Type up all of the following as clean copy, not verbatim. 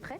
Prêt?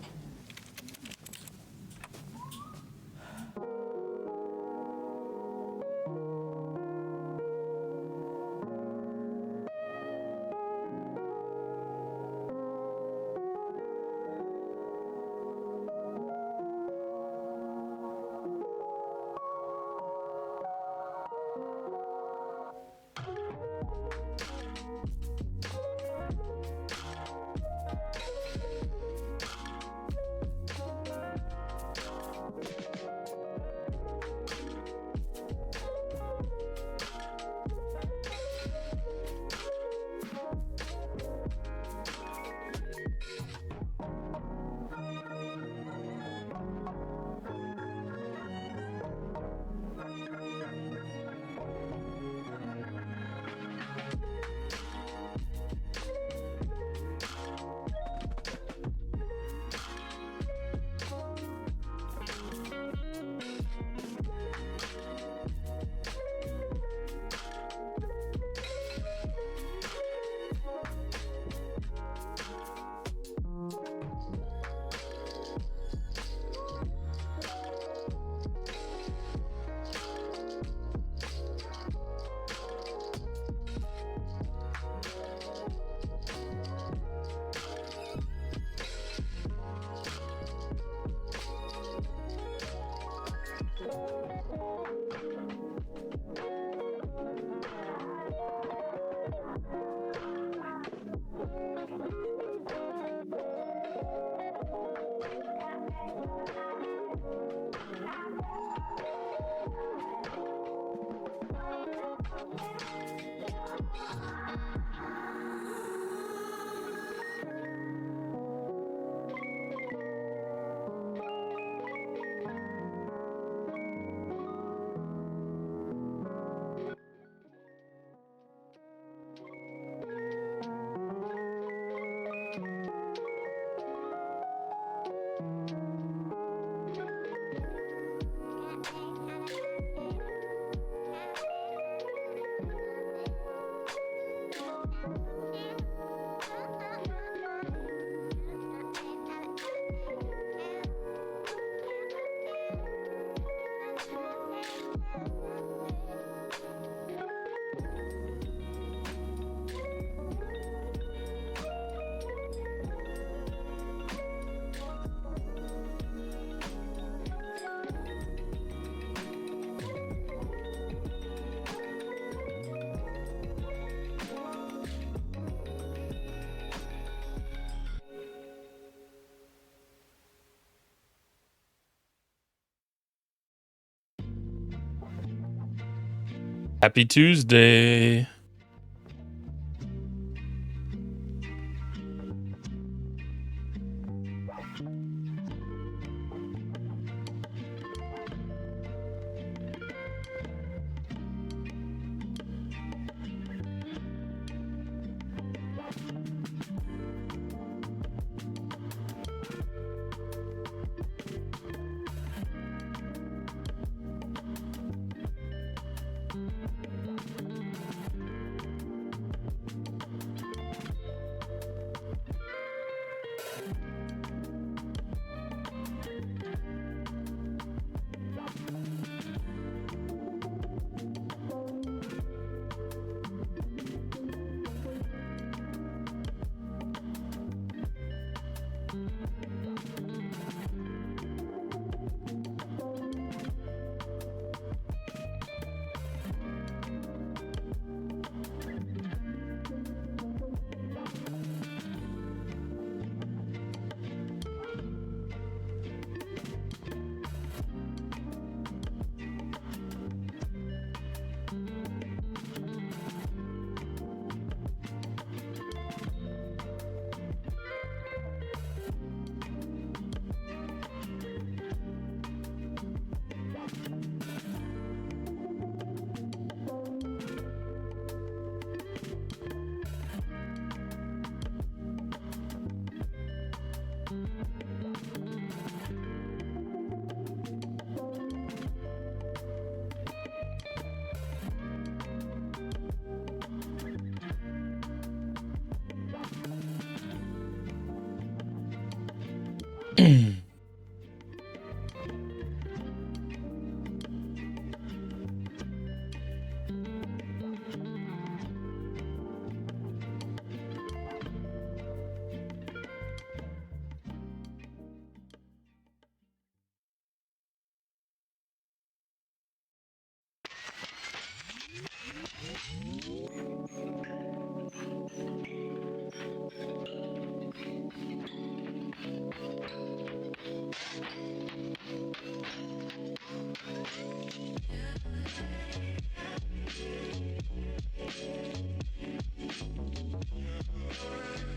Happy Tuesday.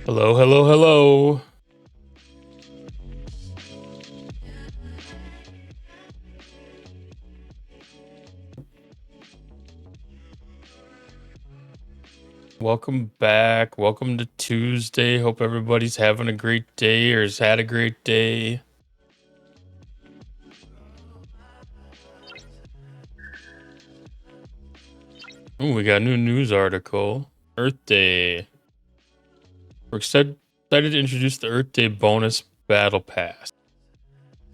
Hello, hello, hello. Welcome back. Welcome to Tuesday. Hope everybody's having a great day or has had a great day. Ooh, we got a new news article. Earth Day. We're excited to introduce the Earth Day bonus Battle Pass.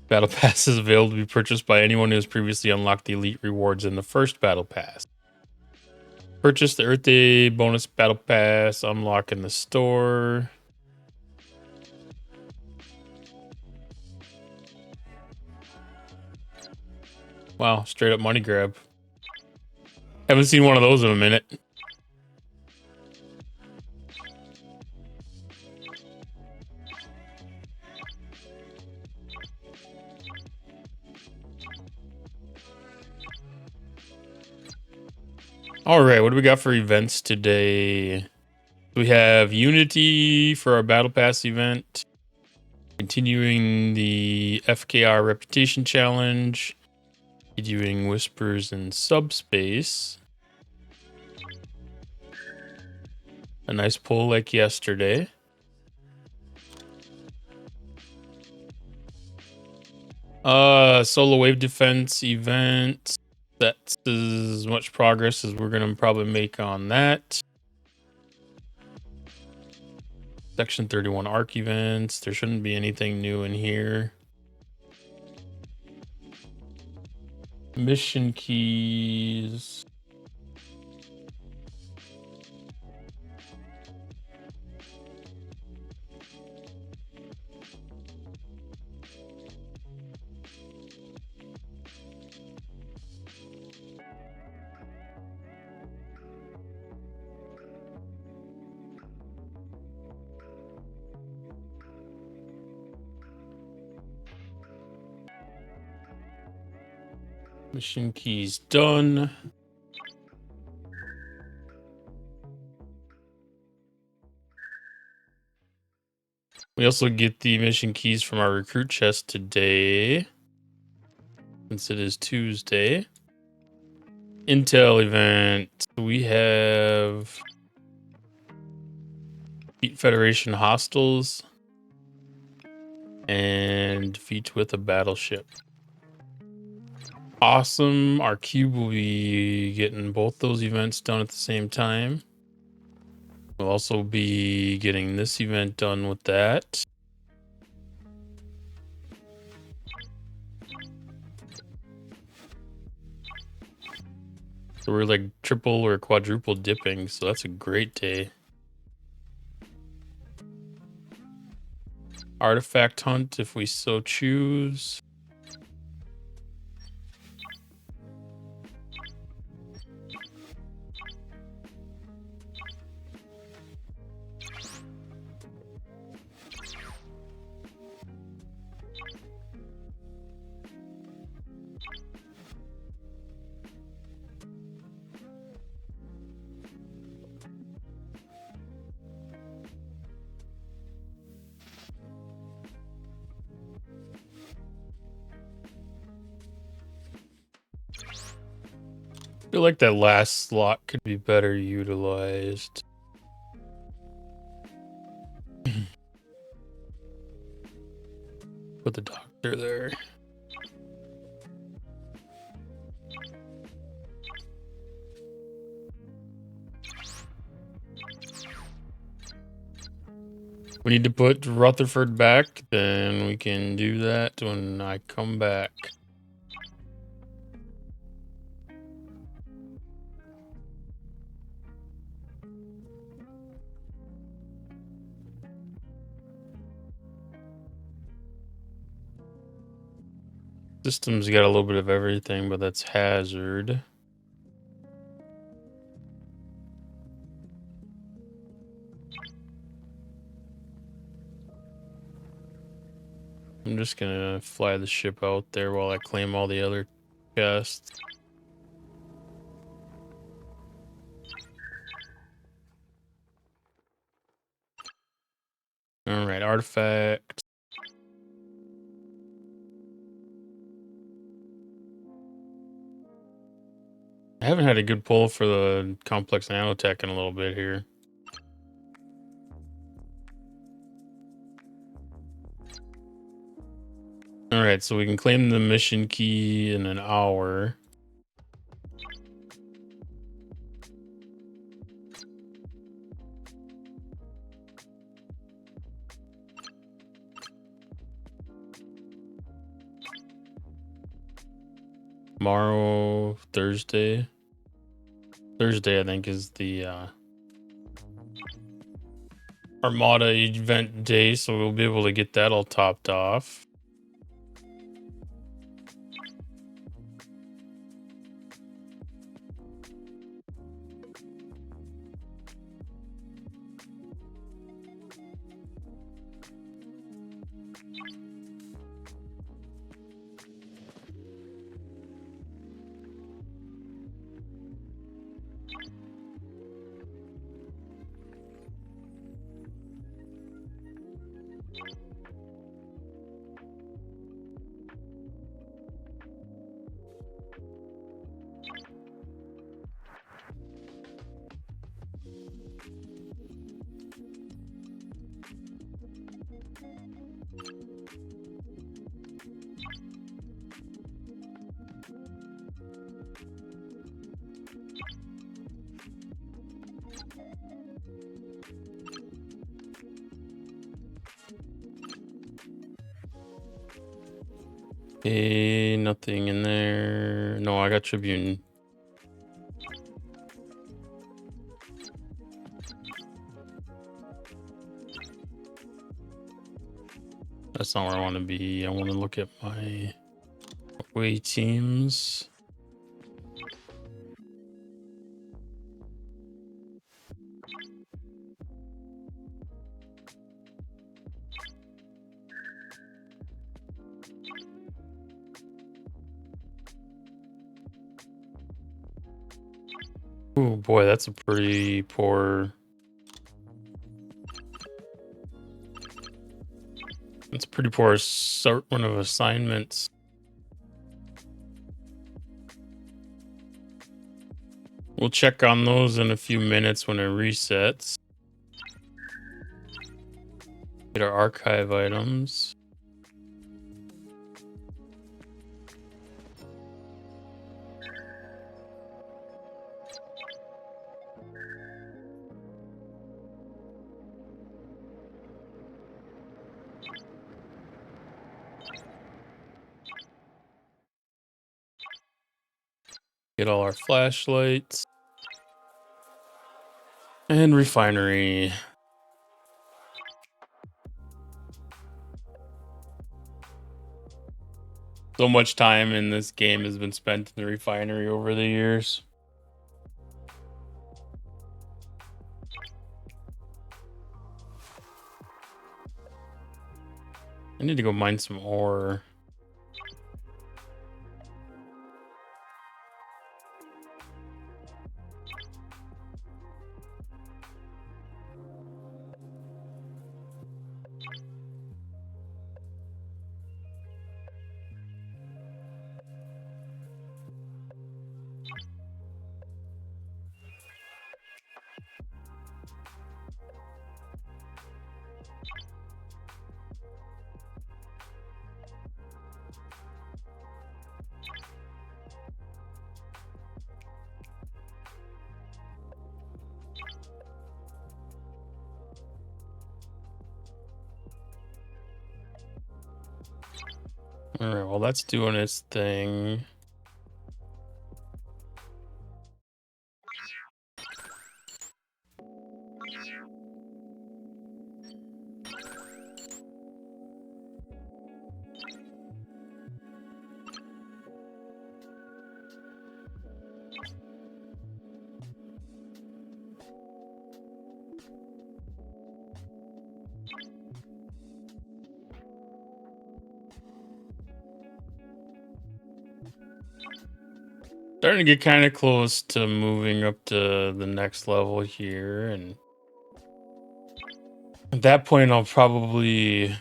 Battle Pass is available to be purchased by anyone who has previously unlocked the elite rewards in the first Battle Pass. Purchase the Earth Day bonus Battle Pass, unlock in the store. Wow, straight up money grab. Haven't seen one of those in a minute. All right, what do we got for events today? We have Unity for our Battle Pass event. Continuing the FKR Reputation Challenge. Doing Whispers in Subspace. A nice pull like yesterday. Solo Wave Defense event. That's as much progress as we're gonna probably make on that. Section 31 ARC events. There shouldn't be anything new in here. Mission keys. Mission keys done. We also get the mission keys from our recruit chest today, since it is Tuesday. Intel event. We have Defeat Federation hostiles and defeat with a battleship. Awesome. Our cube will be getting both those events done at the same time. We'll also be getting this event done with that. So we're like triple or quadruple dipping, so that's a great day. Artifact hunt if we so choose. I feel like that last slot could be better utilized. Put the doctor there. we need to put Rutherford back, then we can do that when I come back. System's got a little bit of everything, but that's hazard. I'm just gonna fly the ship out there while I claim all the other chests. All right, artifact. I haven't had a good pull for the complex nanotech in a little bit here. All right, so we can claim the mission key in an hour. Tomorrow, Thursday. Thursday, I think, is the Armada event day, so we'll be able to get that all topped off. Okay, nothing in there. No, I got Tribune. That's not where I want to be. I want to look at my away teams. Oh boy, that's a pretty poor. That's a pretty poor one of assignments. We'll check on those in a few minutes when it resets. Get our archive items. Get all our flashlights. And refinery. So much time in this game has been spent in the refinery over the years. I need to go mine some ore. All right, well, that's doing its thing. Starting to get kind of close to moving up to the next level here, and at that point I'll probably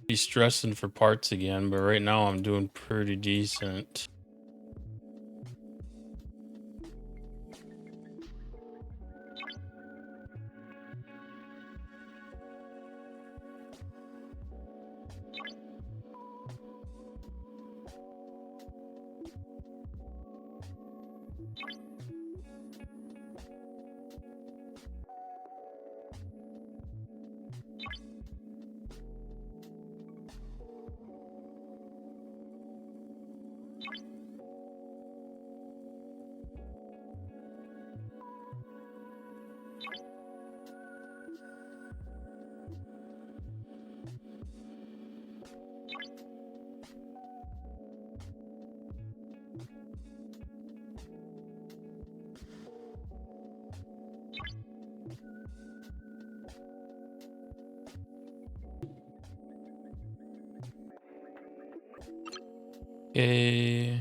be stressing for parts again, but right now I'm doing pretty decent. Okay.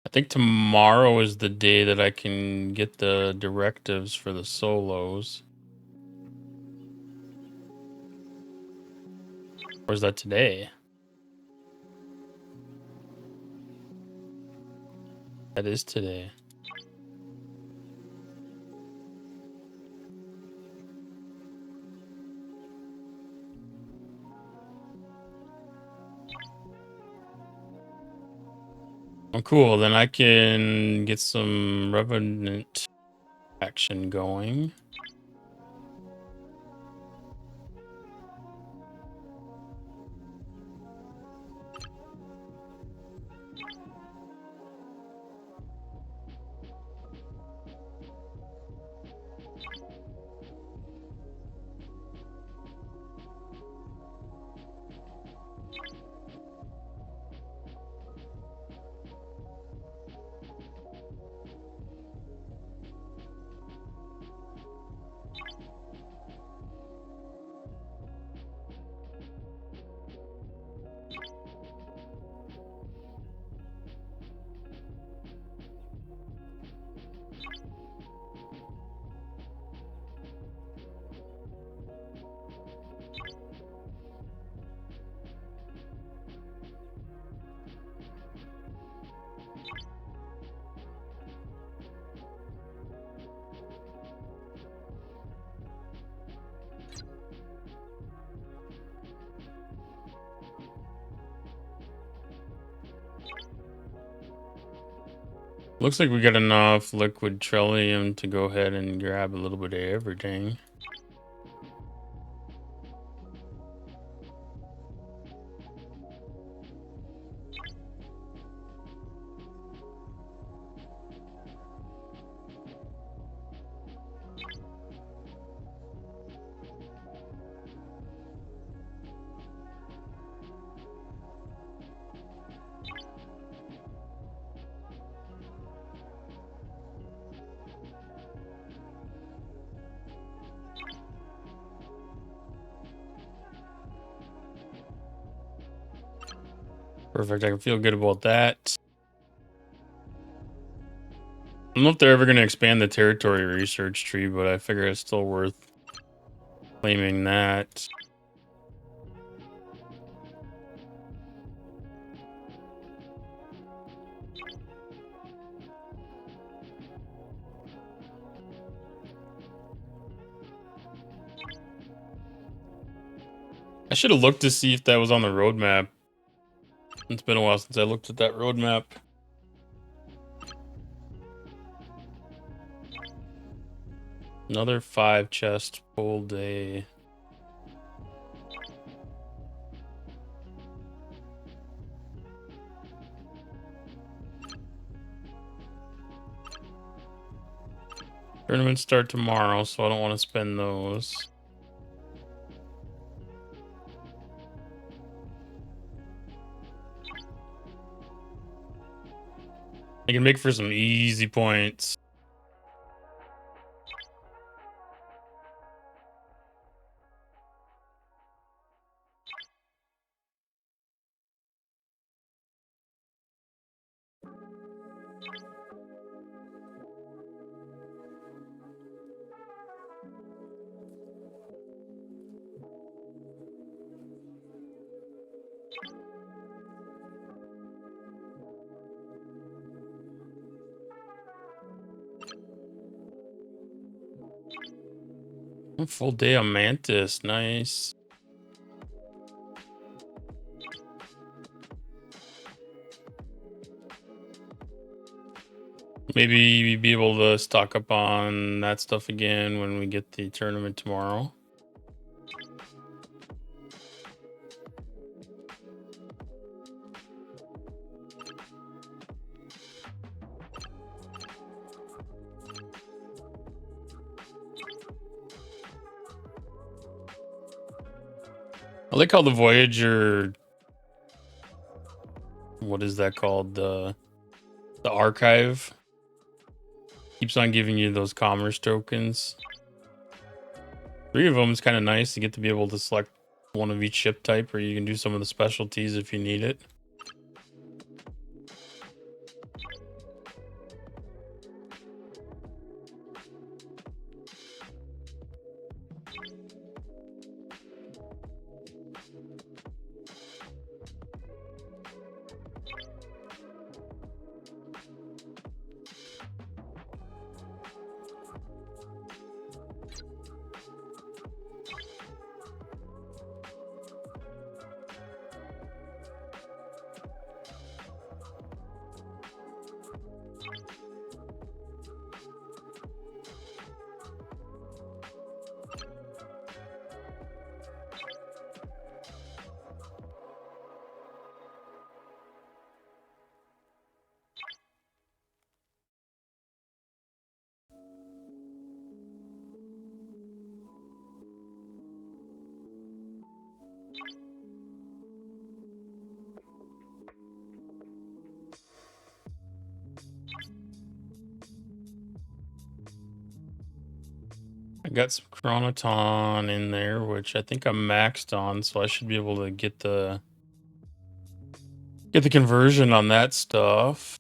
I think tomorrow is the day that I can get the directives for the solos. Or is that today? That is today. Oh, cool. Then I can get some Revenant action going. Looks like we got enough liquid trillium to go ahead and grab a little bit of everything. Perfect. I can feel good about that. I don't know if they're ever going to expand the territory research tree, but I figure it's still worth claiming that. I should have looked to see if that was on the roadmap. It's been a while since I looked at that roadmap. Another 5 chest pull day. Tournaments start tomorrow, so I don't want to spend those. I can make for some easy points. Full day of Mantis, nice. Maybe be able to stock up on that stuff again when we get the tournament tomorrow. I like how the Voyager, what is that called? The archive keeps on giving you those commerce tokens. 3 of them is kind of nice to get to be able to select one of each ship type, or you can do some of the specialties if you need it. I got some Chronoton in there, which I think I'm maxed on, so I should be able to get the conversion on that stuff.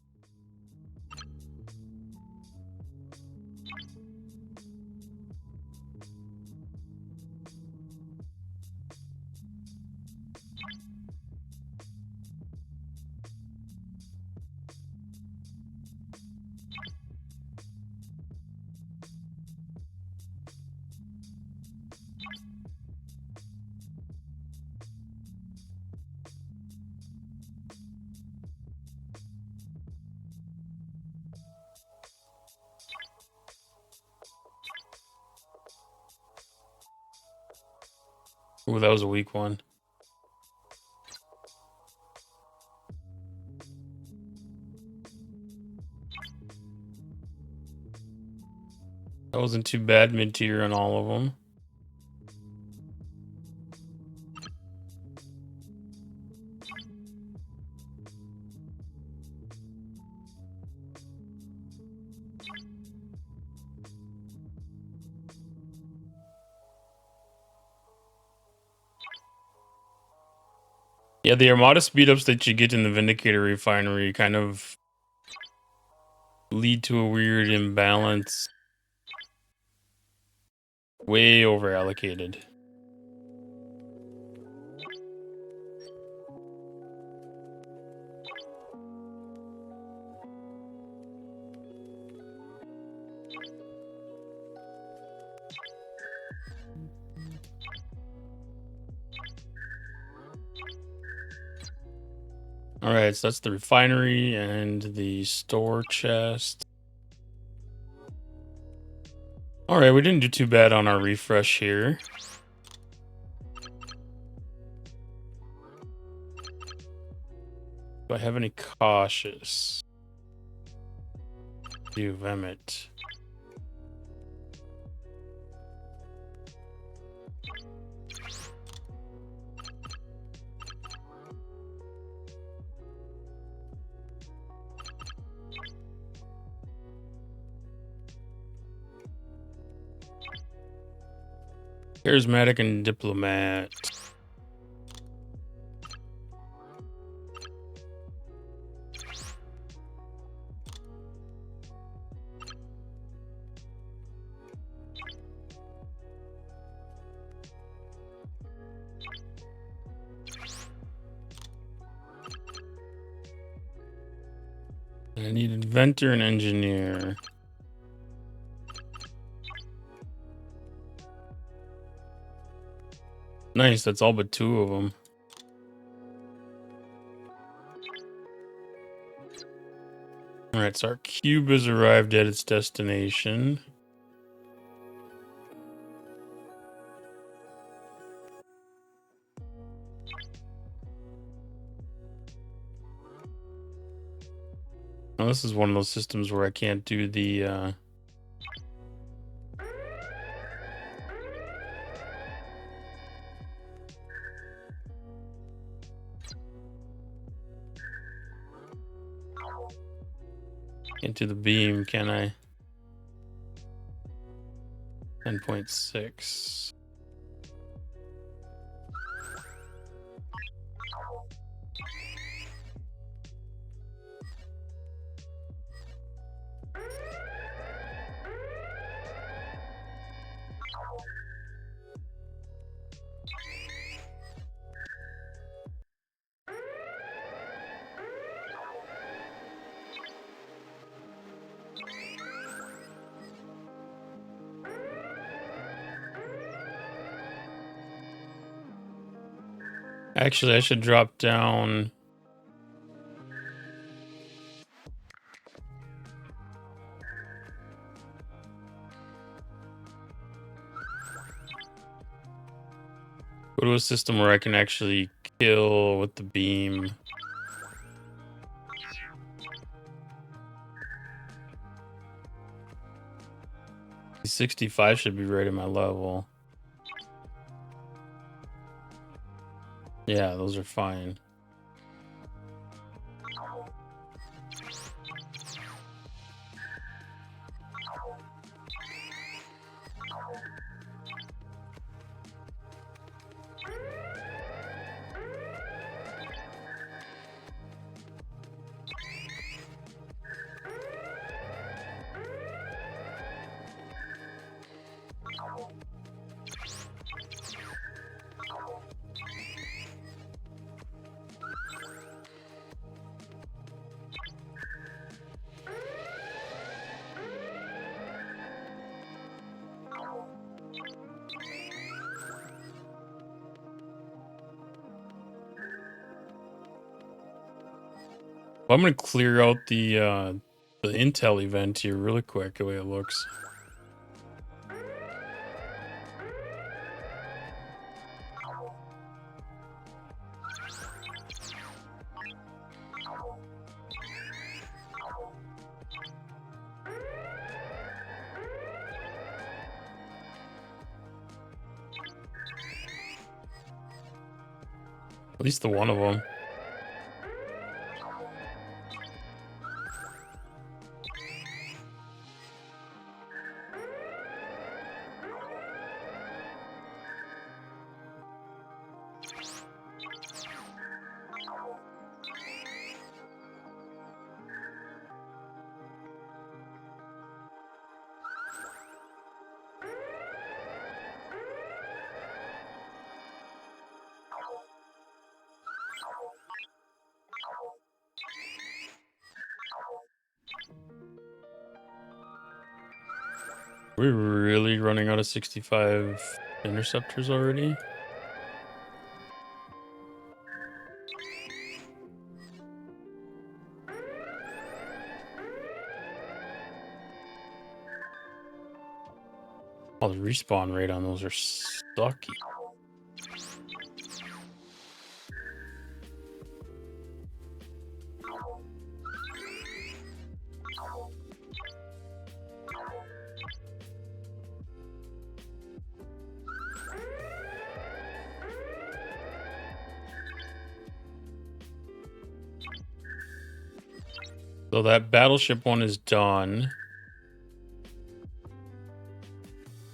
Ooh, that was a weak one. That wasn't too bad, mid-tier on all of them. Yeah, the Armada speed-ups that you get in the Vindicator refinery kind of lead to a weird imbalance. Way over allocated. All right, so that's the refinery and the store chest. All right, we didn't do too bad on our refresh here. Do I have any cautious? Do Vemit. Charismatic and diplomat. I need inventor and engineer. Nice, that's all but 2 of them. Alright, so our cube has arrived at its destination. Now, this is one of those systems where I can't do the into the beam, can I? 10.6. Actually, I should drop down. Go to a system where I can actually kill with the beam. 65 should be right at my level. Yeah, those are fine. Well, I'm gonna clear out the Intel event here really quick, the way it looks. At least the one of them. We're really running out of 65 interceptors already? Oh, the respawn rate on those are sucky. So that battleship one is done.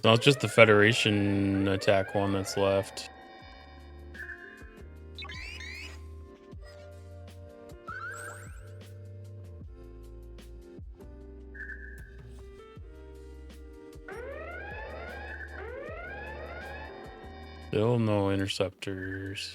Now it's just the Federation attack one that's left. Still no interceptors.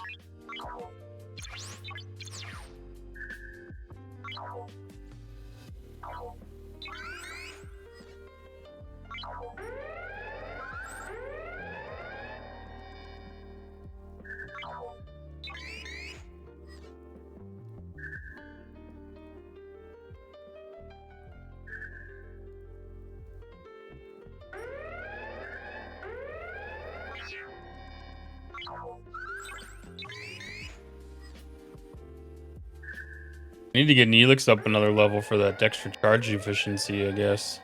I need to get Neelix up another level for that extra charge efficiency, I guess.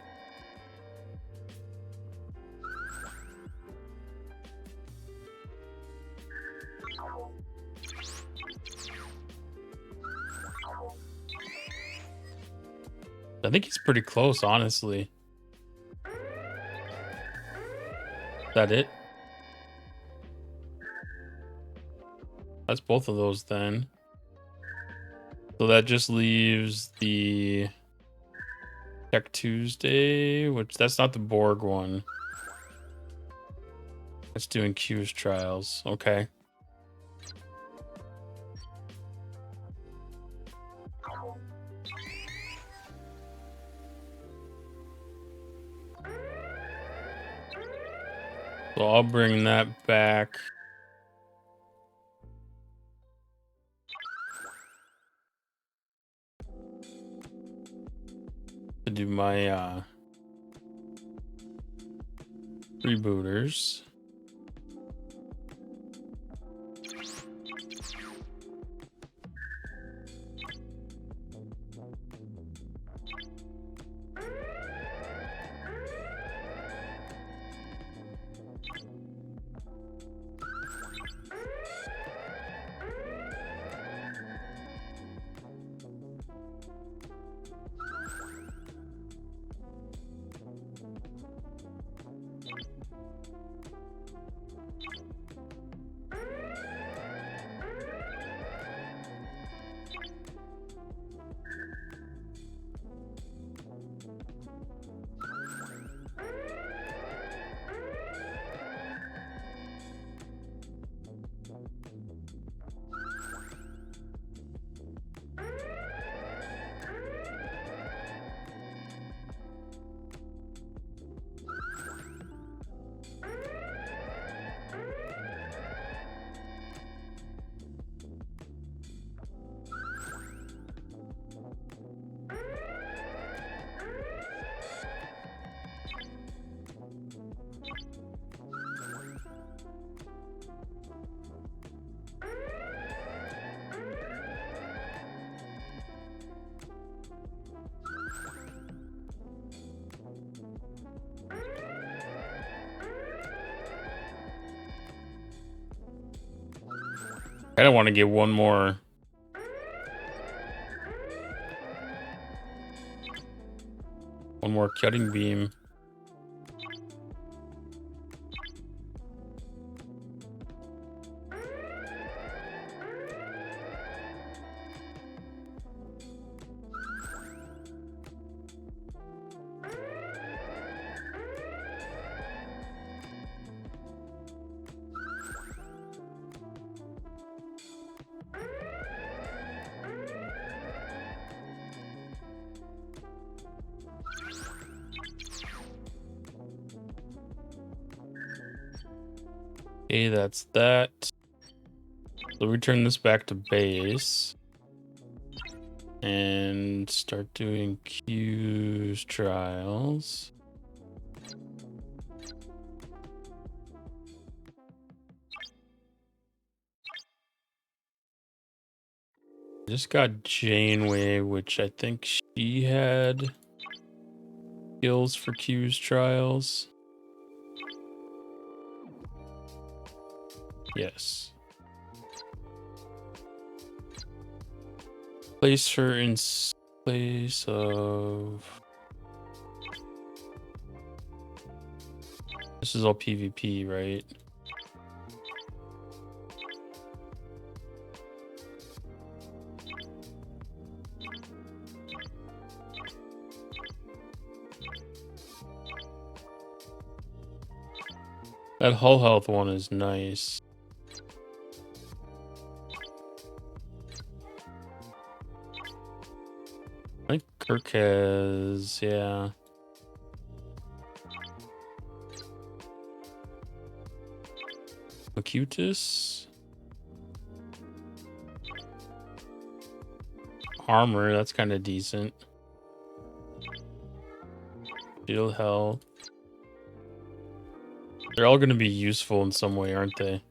I think he's pretty close, honestly. Is that it? That's both of those then. So that just leaves the Tech Tuesday, which that's not the Borg one. That's doing Q's trials. Okay. So I'll bring that back. To do my rebooters. I don't want to get one more cutting beam. Okay, that's that. So return this back to base and start doing Q's trials. Just got Janeway, which I think she had skills for Q's trials. Yes. Place her in place of... This is all PvP, right? That hull health one is nice. I think Kirk has, yeah. Acutus? Armor, that's kind of decent. Shield health. They're all going to be useful in some way, aren't they?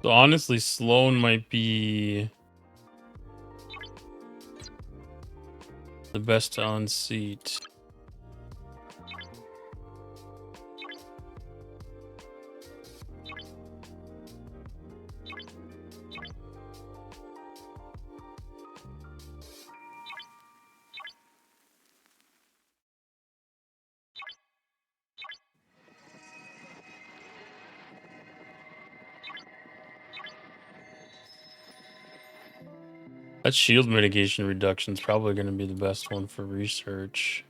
So honestly, Sloan might be the best to unseat. That shield mitigation reduction is probably going to be the best one for research.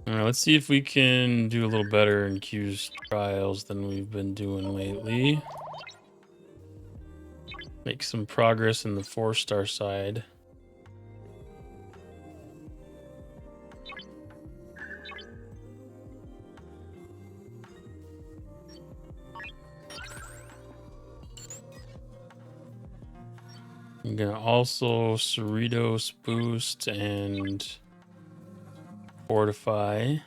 All right, let's see if we can do a little better in Q's trials than we've been doing lately. Make some progress in the 4-star side. I'm gonna also Cerritos boost and fortify.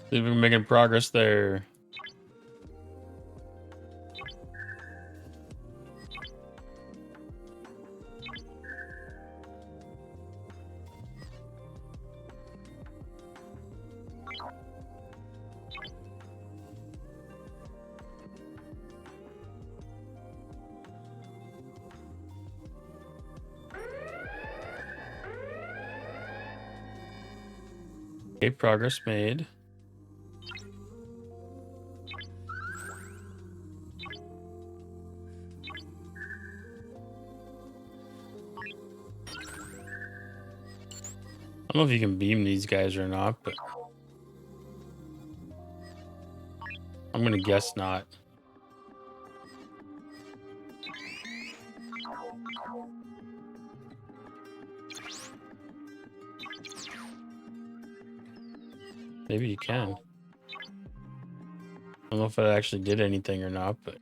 See if we're making progress there. Okay, progress made. I don't know if you can beam these guys or not, but I'm gonna guess not. Maybe you can. I don't know if it actually did anything or not, but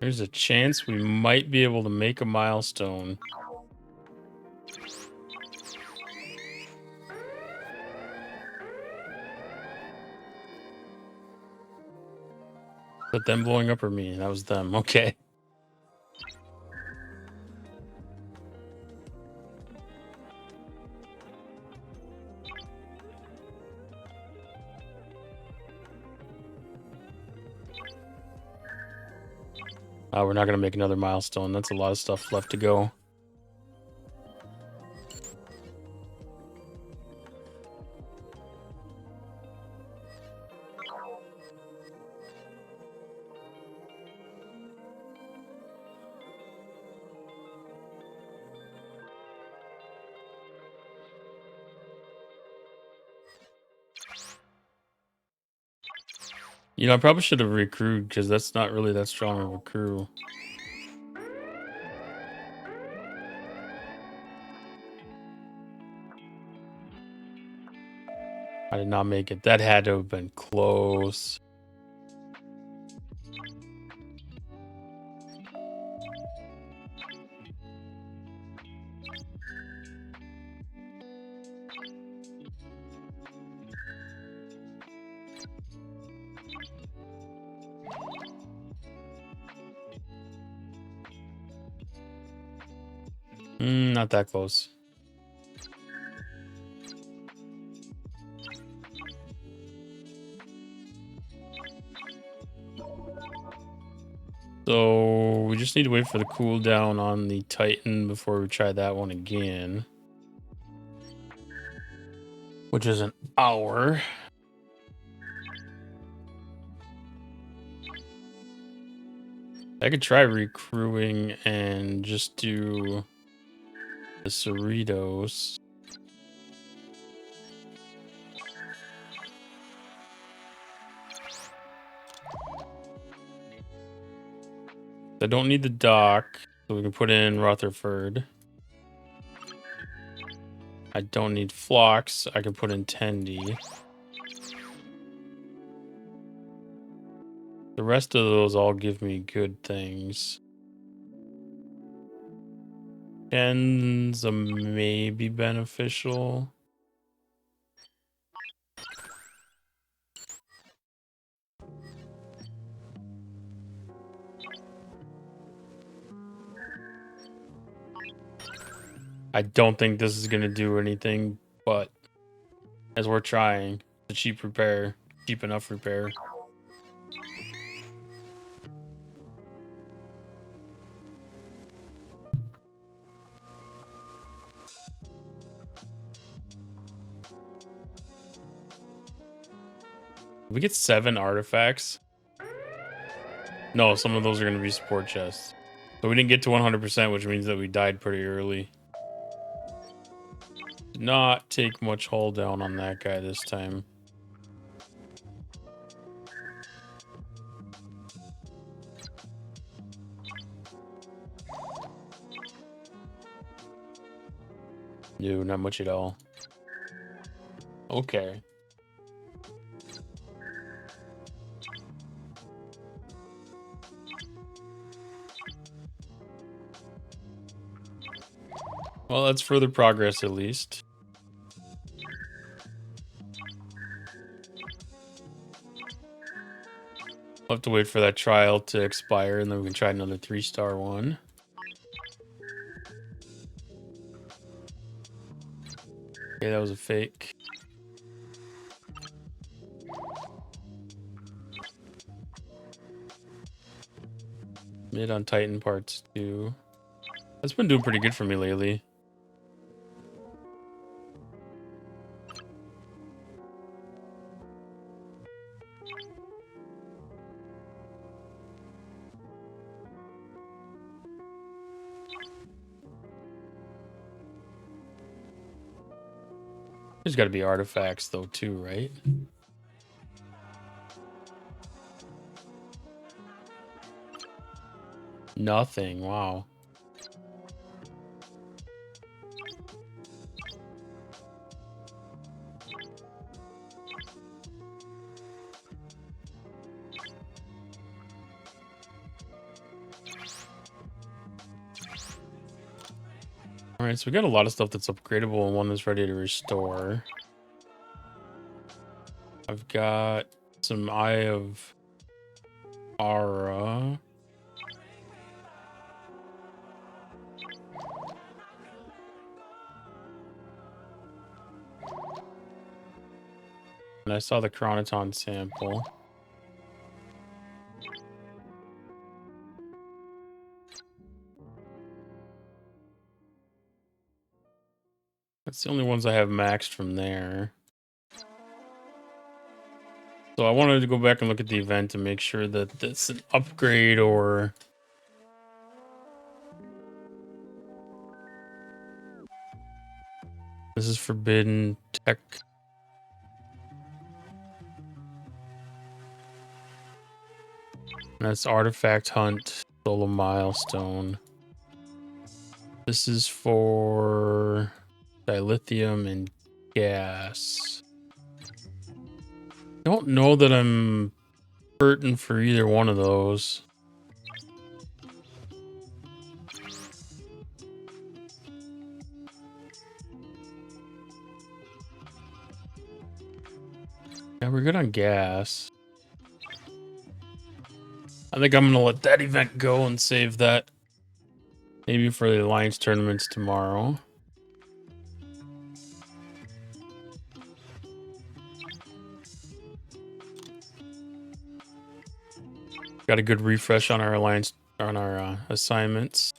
there's a chance we might be able to make a milestone. But them blowing up or me? That was them. Okay. We're not going to make another milestone. That's a lot of stuff left to go. You know, I probably should have recruited because that's not really that strong of a crew. I did not make it. That had to have been close. Not that close. So we just need to wait for the cooldown on the Titan before we try that one again. Which is an hour. I could try recruiting and just do the Cerritos. I don't need the dock, so we can put in Rutherford. I don't need Phlox, I can put in Tendi. The rest of those all give me good things. Ken's a maybe beneficial. I don't think this is going to do anything, but as we're trying, the cheap repair, cheap enough repair. We get 7 artifacts. No, some of those are going to be support chests. So we didn't get to 100%, which means that we died pretty early. Did not take much hull down on that guy this time. No, not much at all. Okay. Well, that's further progress at least. We'll have to wait for that trial to expire and then we can try another 3-star one. Okay, that was a fake. Mid on Titan parts 2. That's been doing pretty good for me lately. There's got to be artifacts though too, right? Nothing. Wow. All right, so we got a lot of stuff that's upgradable and one that's ready to restore. I've got some Eye of Ara. And I saw the Chronoton sample. That's the only ones I have maxed from there. So I wanted to go back and look at the event to make sure that that's an upgrade or... This is Forbidden Tech. And that's Artifact Hunt, Solo Milestone. This is for dilithium and gas. I don't know that I'm hurting for either one of those. Yeah, we're good on gas. I think I'm gonna let that event go and save that maybe for the Alliance tournaments tomorrow. Got a good refresh on our Alliance, on our assignments.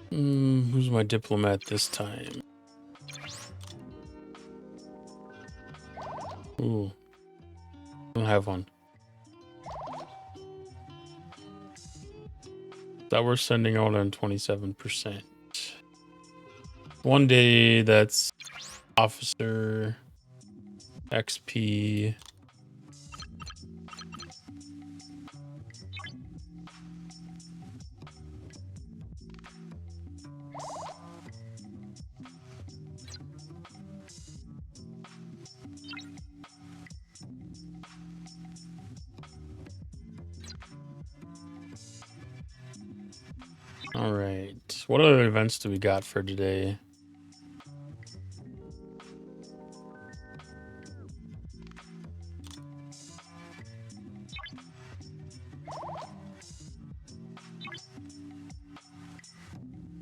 Who's my diplomat this time? Ooh, I don't have one. That we're sending out on 27%. One day that's officer XP. All right. What other events do we got for today?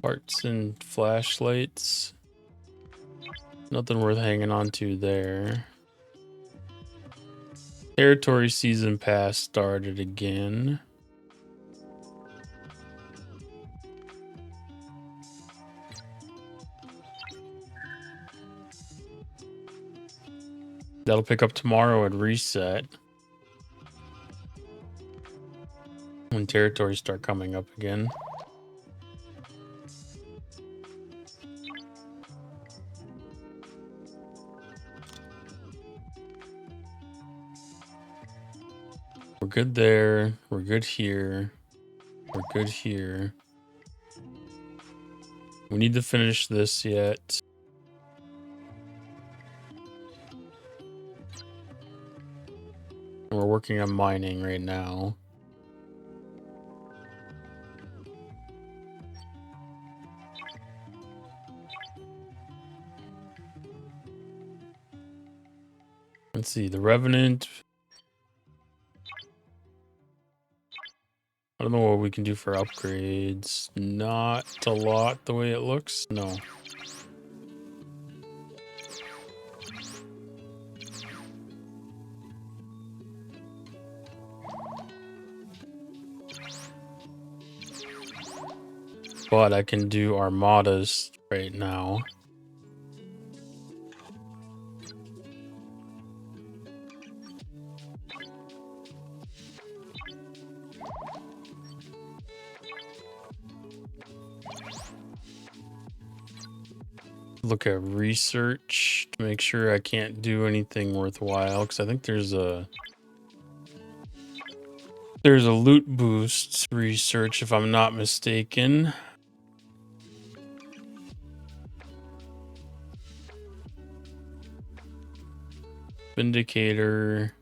Parts and flashlights. Nothing worth hanging on to there. Territory season pass started again. That'll pick up tomorrow at reset. When territories start coming up again. We're good there. We're good here. We're good here. We need to finish this yet. We're working on mining right now. Let's see, the Revenant. I don't know what we can do for upgrades. Not a lot the way it looks. No. But I can do armadas right now. Look at research to make sure I can't do anything worthwhile, because I think there's a loot boost research if I'm not mistaken. Vindicator.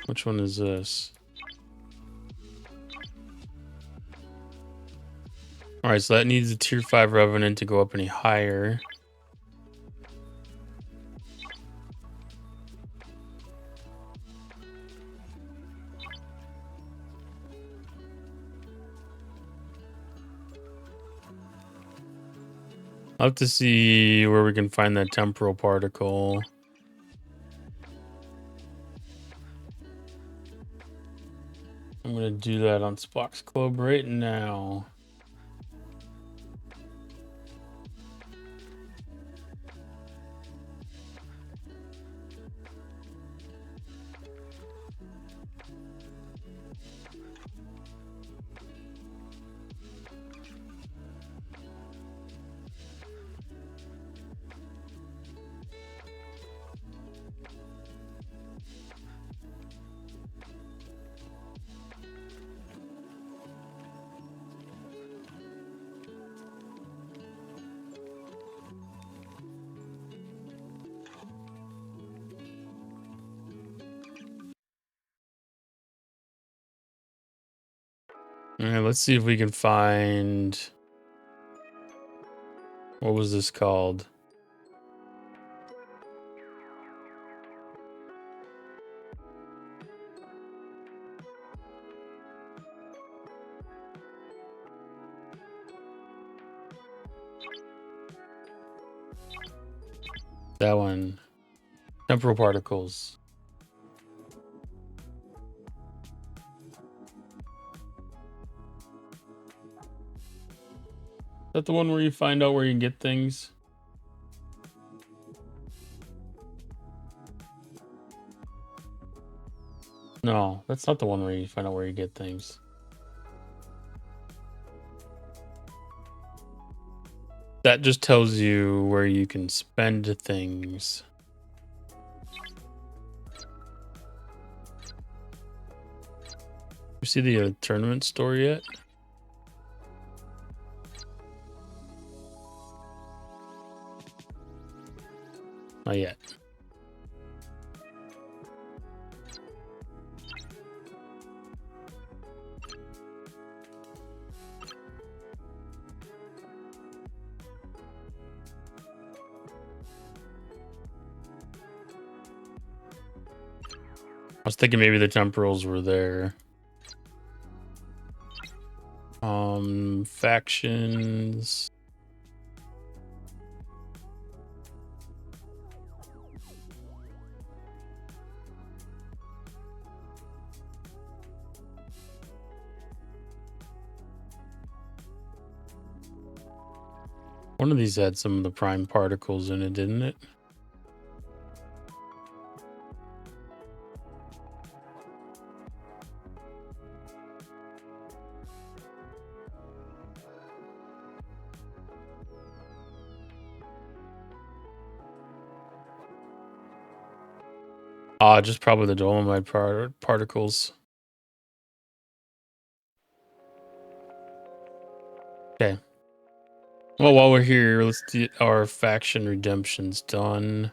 Which one is this? All right, so that needs a tier 5 Revenant to go up any higher. I'll have to see where we can find that temporal particle. I'm going to do that on Spock's Club right now. All right, let's see if we can find... What was this called? That one. Temporal particles. Is that the one where you find out where you can get things? No, that's not the one where you find out where you get things. That just tells you where you can spend things. You see the tournament store yet? Not yet. I was thinking maybe the temporals were there. Factions. One of these had some of the prime particles in it, didn't it? Just probably the dolomite particles. Okay. Well, while we're here, let's get our faction redemptions done.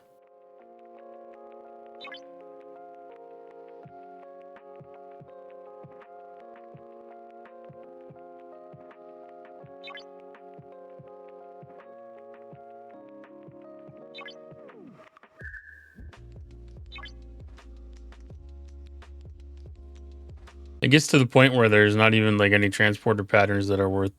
It gets to the point where there's not even like any transporter patterns that are worth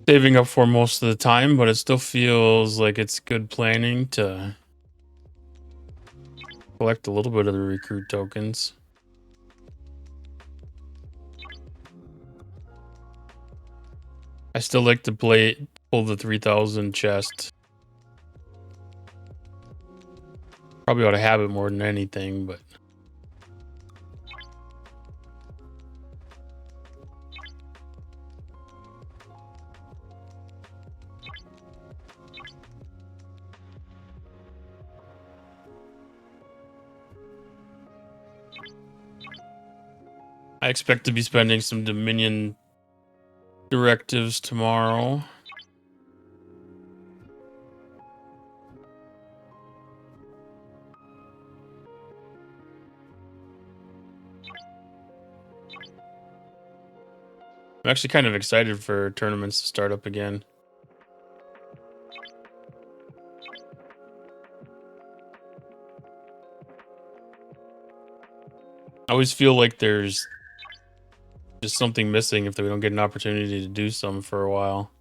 saving up for most of the time, but it still feels like it's good planning to collect a little bit of the recruit tokens. I still like to pull the 3,000 chest. Probably ought to have it more than anything, but I expect to be spending some Dominion directives tomorrow. I'm actually kind of excited for tournaments to start up again. I always feel like there's just something missing if we don't get an opportunity to do some for a while.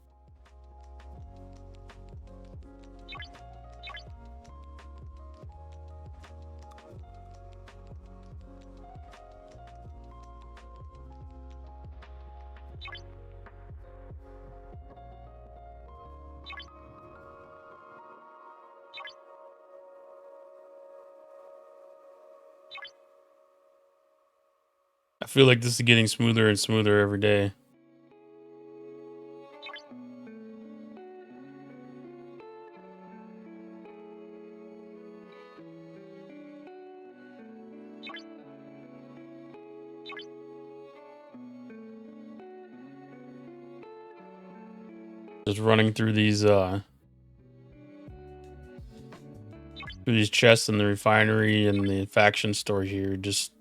I feel like this is getting smoother and smoother every day. Just running through these chests in the refinery and the faction store here, just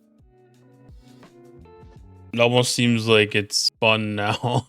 it almost seems like it's fun now.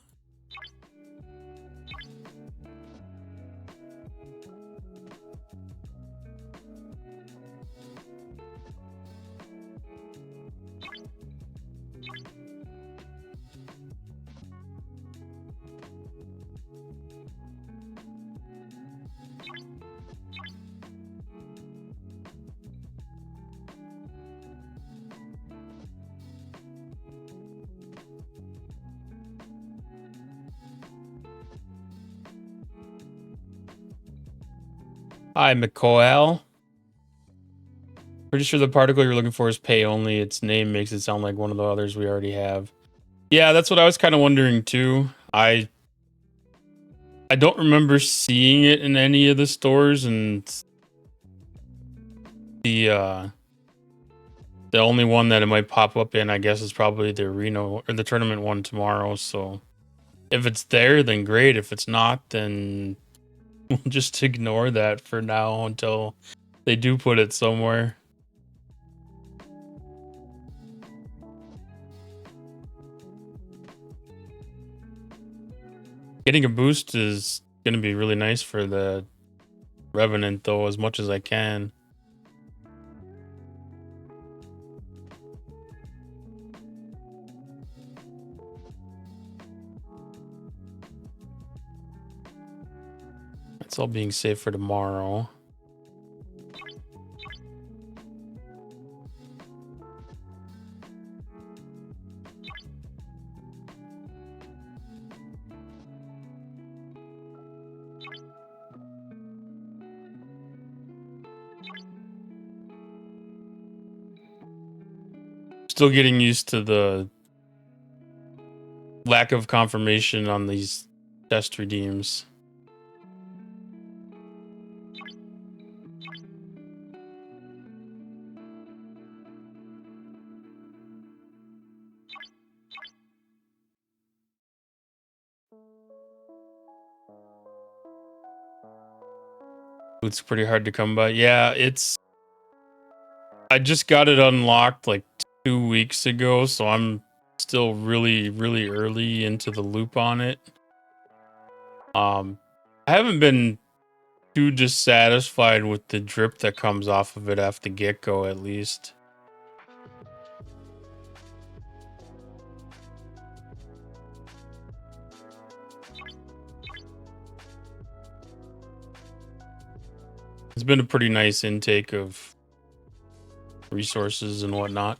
Hi, McCoyle. Pretty sure the particle you're looking for is pay only. Its name makes it sound like one of the others we already have. Yeah, that's what I was kind of wondering too. I don't remember seeing it in any of the stores, and the only one that it might pop up in, I guess, is probably the Reno or the tournament one tomorrow. So if it's there, then great. If it's not, then we'll just ignore that for now until they do put it somewhere. Getting a boost is going to be really nice for the Revenant, though, as much as I can. It's all being saved for tomorrow. Still getting used to the lack of confirmation on these test redeems. It's pretty hard to come by. Yeah, I just got it unlocked like 2 weeks ago, so I'm still really, really early into the loop on it. I haven't been too dissatisfied with the drip that comes off of it after the get-go, at least. It's been a pretty nice intake of resources and whatnot.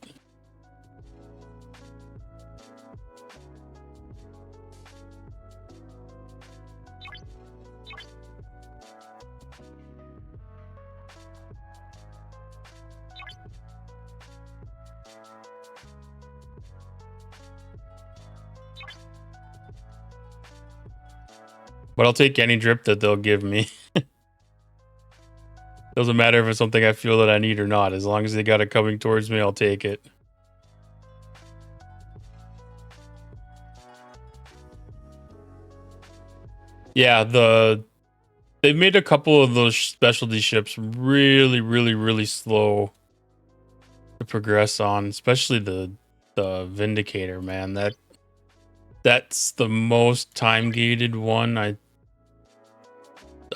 But I'll take any drip that they'll give me. Doesn't matter if it's something I feel that I need or not. As long as they got it coming towards me, I'll take it. Yeah, they've made a couple of those specialty ships really, really, really slow to progress on, especially the Vindicator, man. That's the most time gated one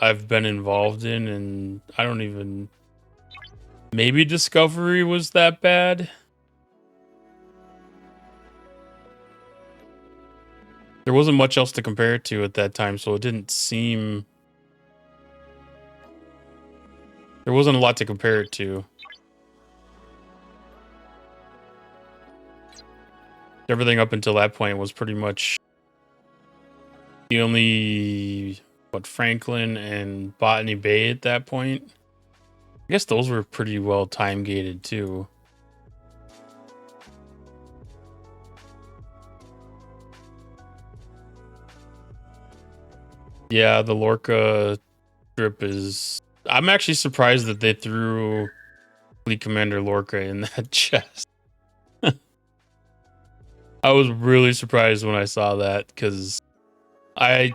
I've been involved in, and I don't even. Maybe Discovery was that bad. There wasn't much else to compare it to at that time, so it didn't seem. There wasn't a lot to compare it to. Everything up until that point was pretty much the only Franklin and Botany Bay at that point. I guess those were pretty well time gated too. Yeah, the Lorca strip is. I'm actually surprised that they threw Fleet Commander Lorca in that chest. I was really surprised when I saw that because I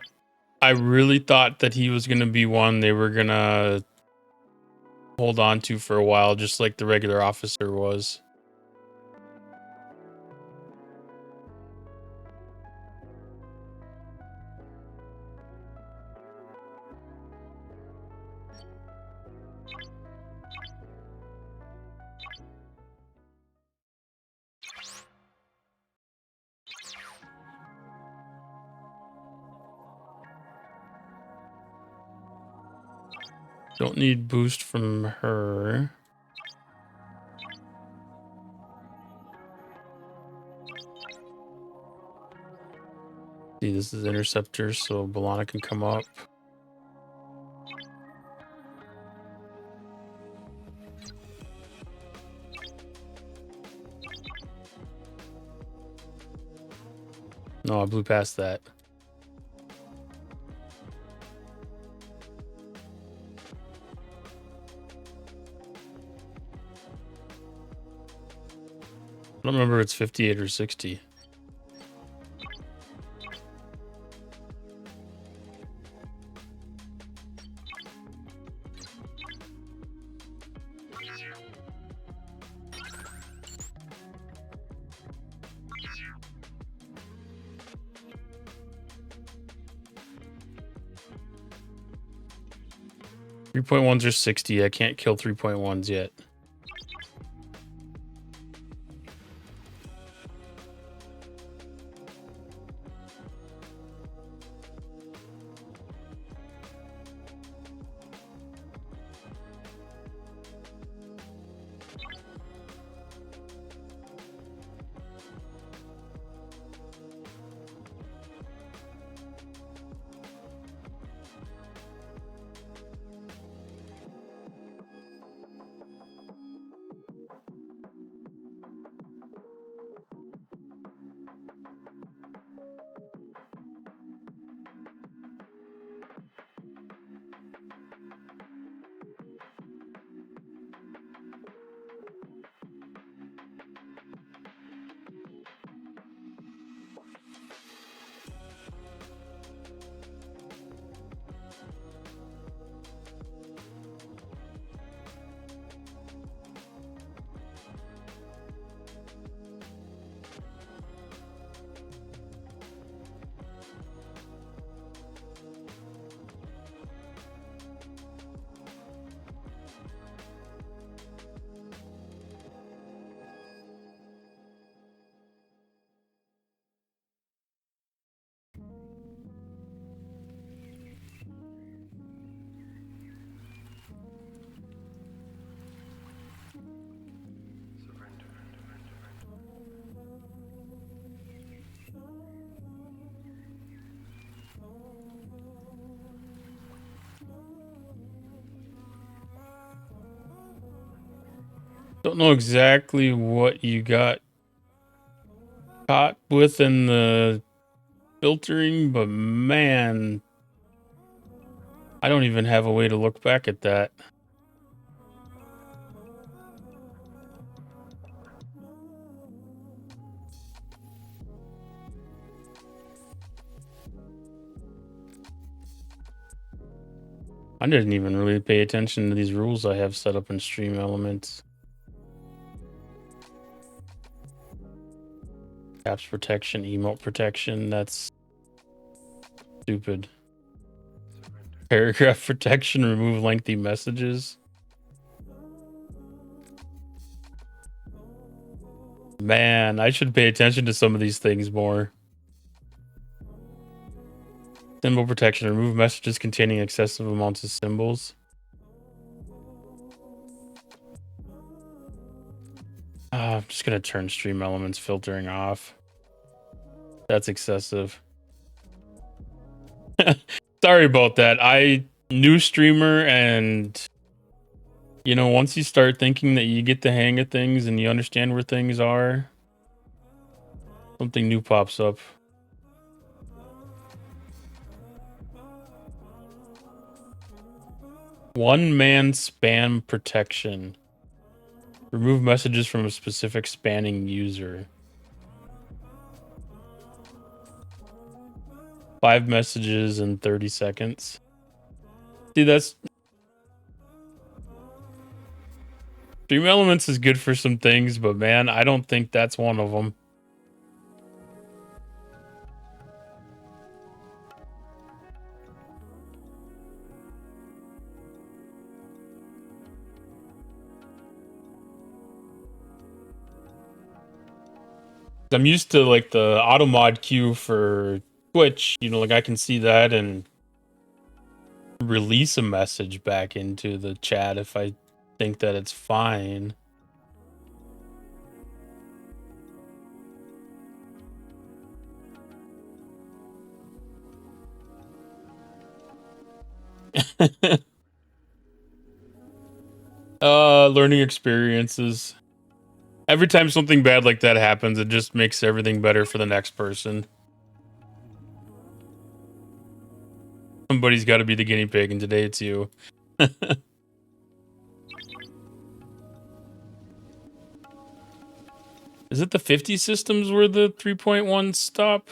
really thought that he was gonna be one they were gonna hold on to for a while, just like the regular officer was. Don't need boost from her. See, this is Interceptor, so B'Elanna can come up. No, I blew past that. I don't remember if it's 58 or 60. .1s are 60. I can't kill 3.1s yet. Don't know exactly what you got caught with in the filtering, but man, I don't even have a way to look back at that. I didn't even really pay attention to these rules I have set up in Stream Elements. Caps protection, emote protection. That's stupid. Paragraph protection, remove lengthy messages. Man, I should pay attention to some of these things more. Symbol protection, remove messages containing excessive amounts of symbols. I'm just gonna turn stream elements filtering off. That's excessive. Sorry about that. New streamer, and you know, once you start thinking that you get the hang of things and you understand where things are, something new pops up. One-man spam protection. Remove messages from a specific spanning user. 5 messages in 30 seconds. See, that's... Stream Elements is good for some things, but man, I don't think that's one of them. I'm used to like the auto mod queue for Twitch, you know, like I can see that and release a message back into the chat if I think that it's fine. Learning experiences. Every time something bad like that happens, it just makes everything better for the next person. Somebody's got to be the guinea pig, and today it's you. Is it the 50 systems where the 3.1 stop?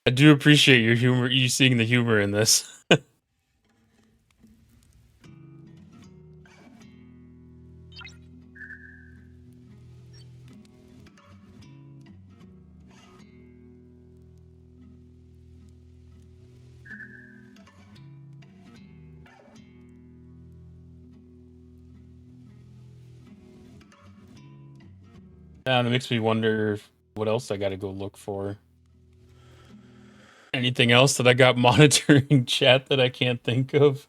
I do appreciate your humor, you seeing the humor in this. And it makes me wonder what else I got to go look for. Anything else that I got monitoring chat that I can't think of?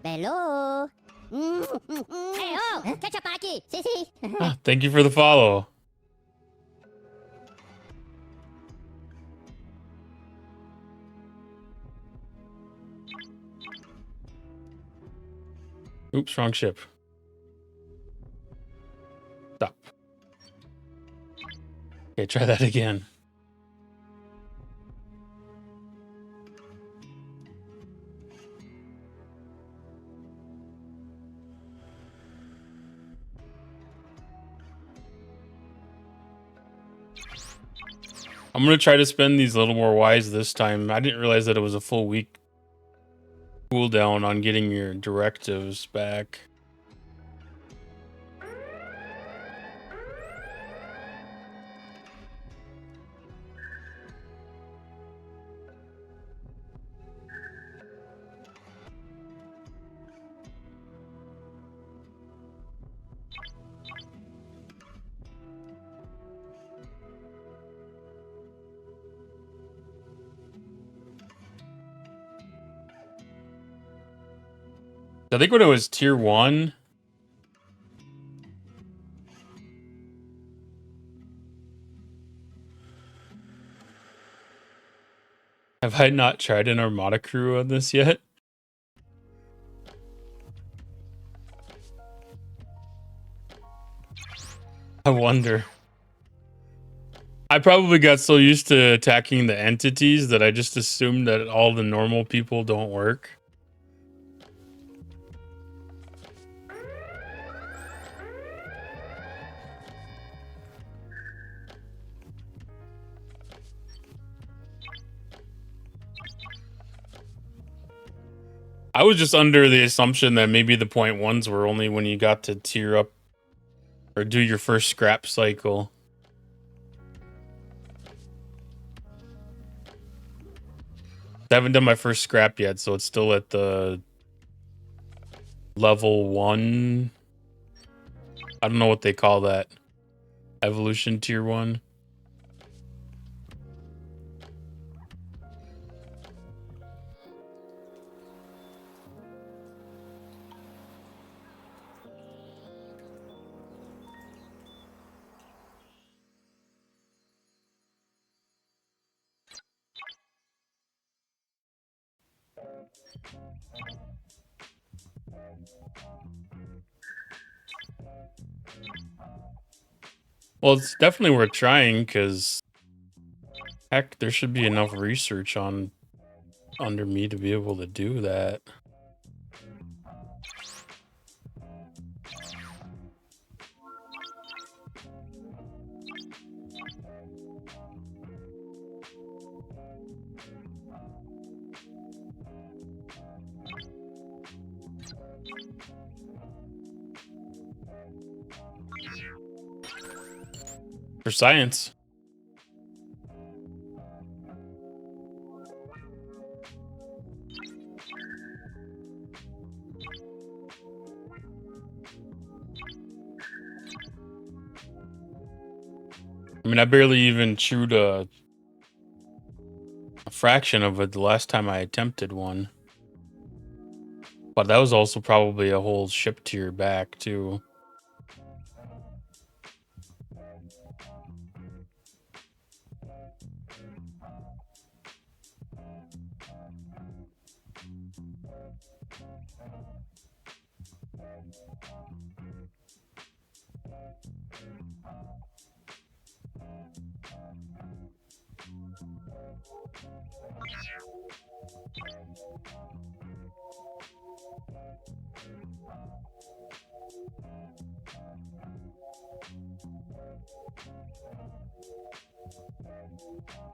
Hello. Hey, oh, catch up aquí. Sí, sí. Thank you for the follow. Oops, wrong ship. Stop. Okay, try that again. I'm gonna try to spend these a little more wise this time. I didn't realize that it was a full week cooldown on getting your directives back. I think when it was tier 1, have I not tried an Armada crew on this yet? I wonder. I probably got so used to attacking the entities that I just assumed that all the normal people don't work. I was just under the assumption that maybe the point ones were only when you got to tier up or do your first scrap cycle. I haven't done my first scrap yet, so it's still at the level 1. I don't know what they call that. Evolution tier 1. Well, it's definitely worth trying because heck, there should be enough research on under me to be able to do that. For science. I mean, I barely even chewed a fraction of it the last time I attempted one. But that was also probably a whole ship tier back, too.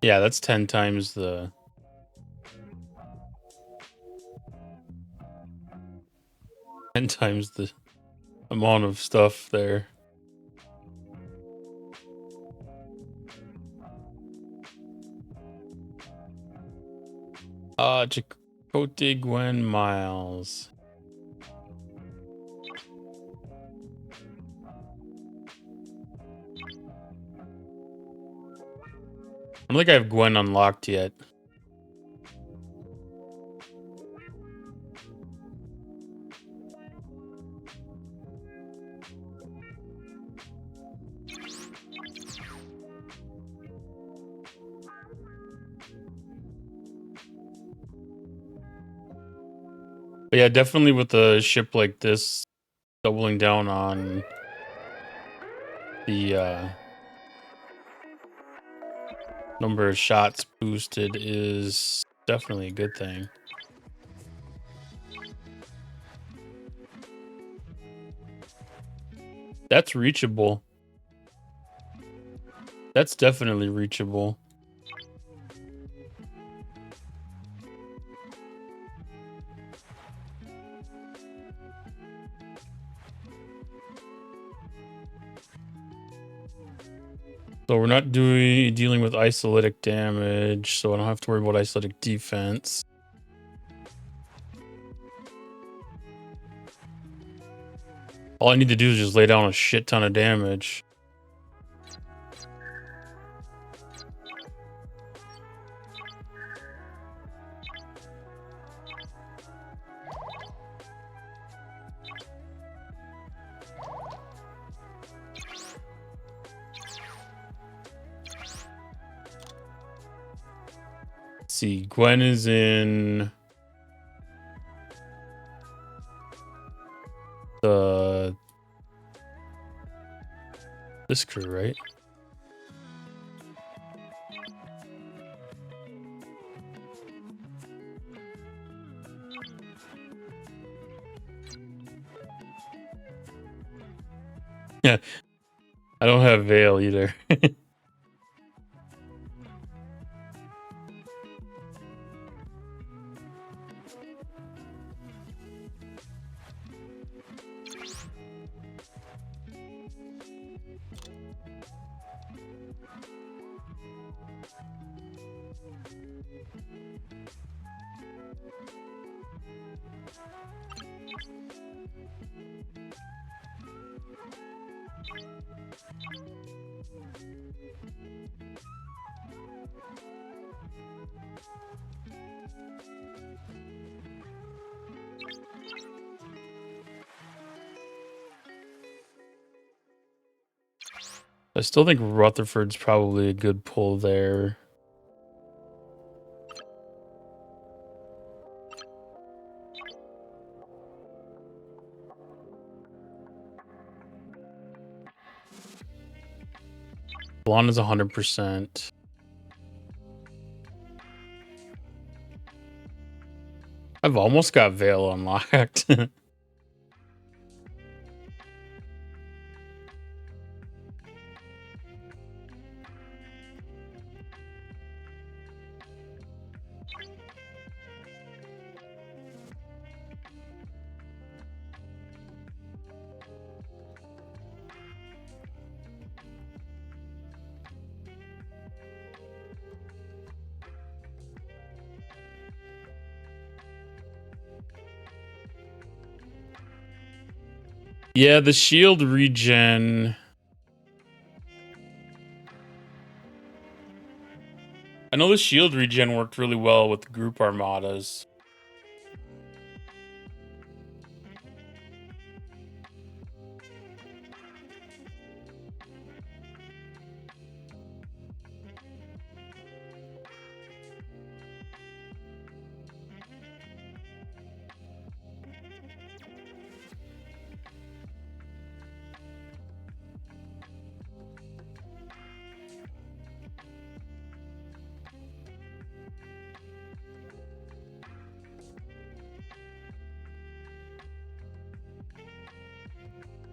Yeah, that's 10 times the... 10 times the amount of stuff there. Chakotay Gwen Miles. I don't think I have Gwen unlocked yet. But yeah, definitely with a ship like this, doubling down on the number of shots boosted is definitely a good thing. That's reachable. That's definitely reachable. So we're not dealing with isolytic damage, so I don't have to worry about isolytic defense. All I need to do is just lay down a shit ton of damage. Let's see, Gwen is in the This crew, right? Yeah. I don't have Veil either. I still think Rutherford's probably a good pull there. Blonde is 100%. I've almost got Veil unlocked. Yeah, the shield regen. I know the shield regen worked really well with the group armadas.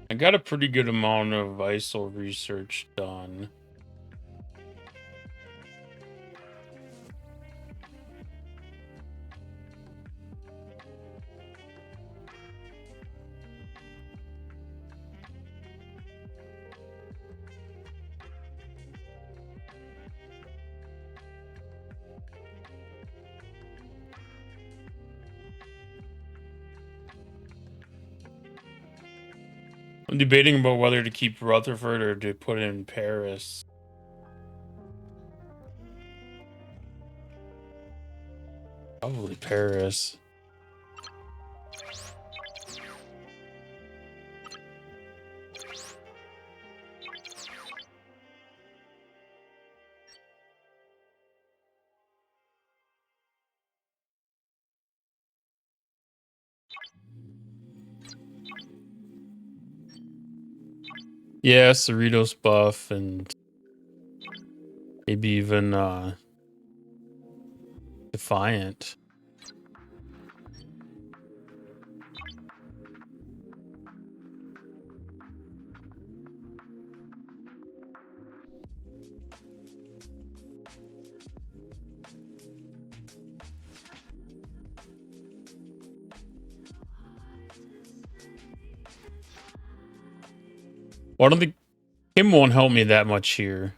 I got a pretty good amount of ISO research done. I'm debating about whether to keep Rutherford or to put it in Paris. Probably Paris. Yeah, Cerritos buff and maybe even Defiant. Well, I don't think Kim won't help me that much here.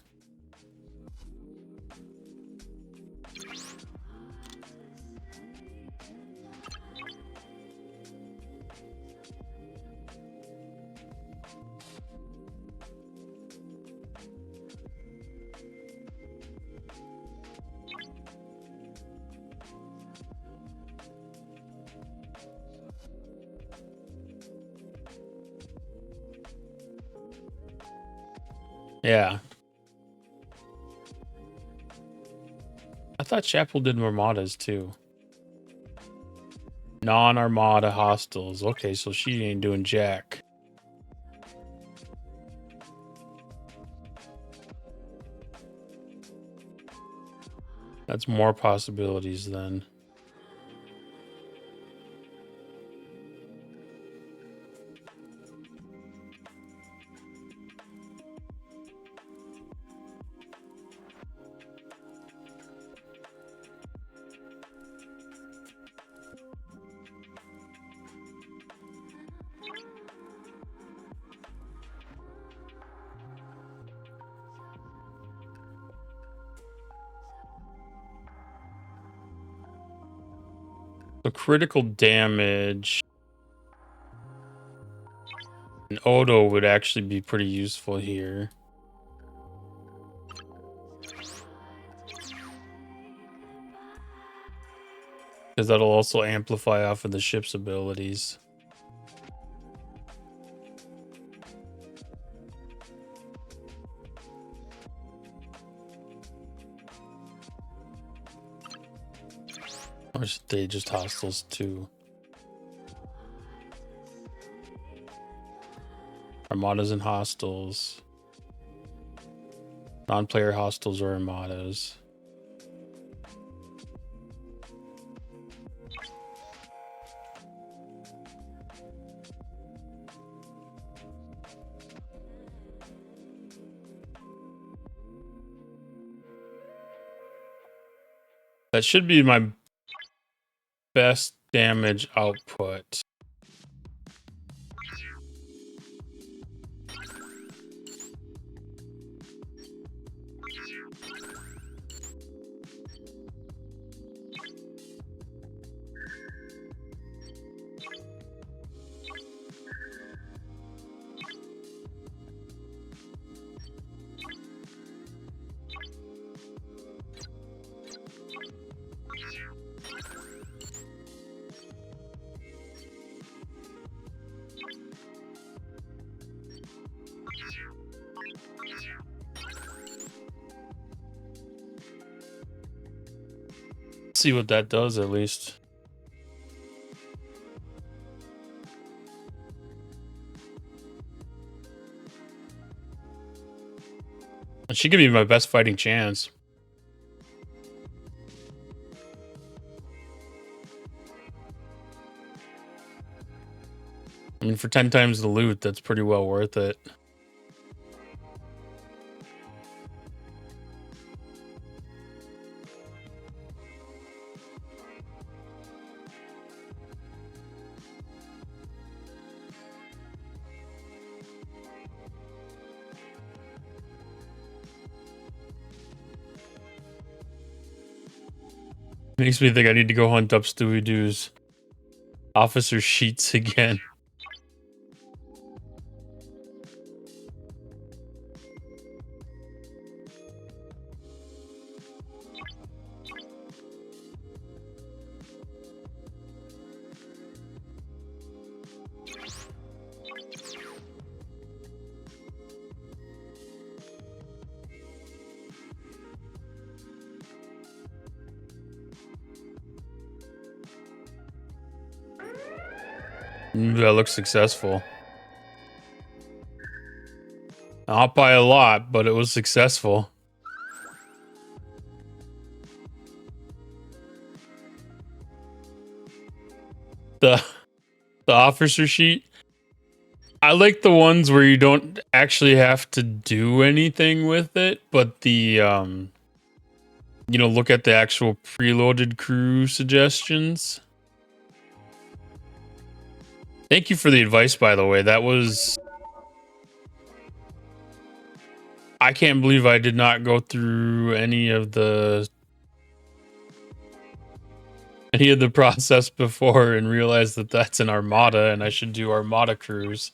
Yeah. I thought Chapel did Armadas too. Non-Armada hostiles. Okay, so she ain't doing jack. That's more possibilities then. So critical damage. An Odo would actually be pretty useful here. Because that'll also amplify off of the ship's abilities. Or they just hostiles too. Armadas and hostiles. Non-player hostiles or armadas. That should be my best damage output. See what that does at least. She could be my best fighting chance. I mean, for 10 times the loot, that's pretty well worth it. Makes me think I need to go hunt up Stewie Doo's officer sheets again. That looks successful. Not by a lot, but it was successful. The officer sheet. I like the ones where you don't actually have to do anything with it, but the look at the actual preloaded crew suggestions. Thank you for the advice, by the way. That was... I can't believe I did not go through any of the process before and realize that that's an armada and I should do armada crews.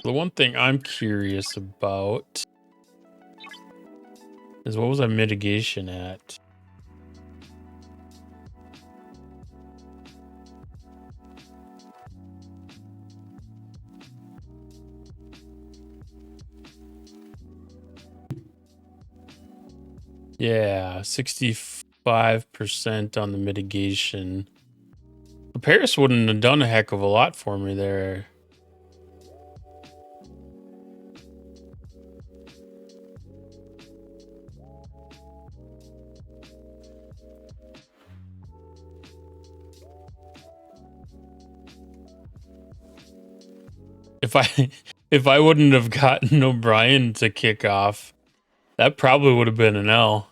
The one thing I'm curious about is what was our mitigation at? Yeah, 65% on the mitigation. Paris wouldn't have done a heck of a lot for me there. If I if I wouldn't have gotten O'Brien to kick off, that probably would have been an L.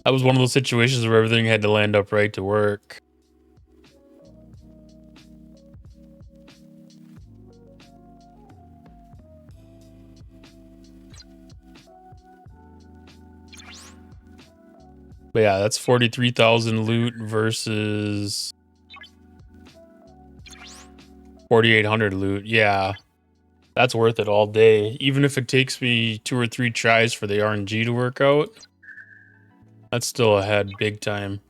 That was one of those situations where everything had to land up right to work. But yeah, that's 43,000 loot versus 4,800 loot. Yeah, that's worth it all day. Even if it takes me 2 or 3 tries for the RNG to work out, that's still ahead big time.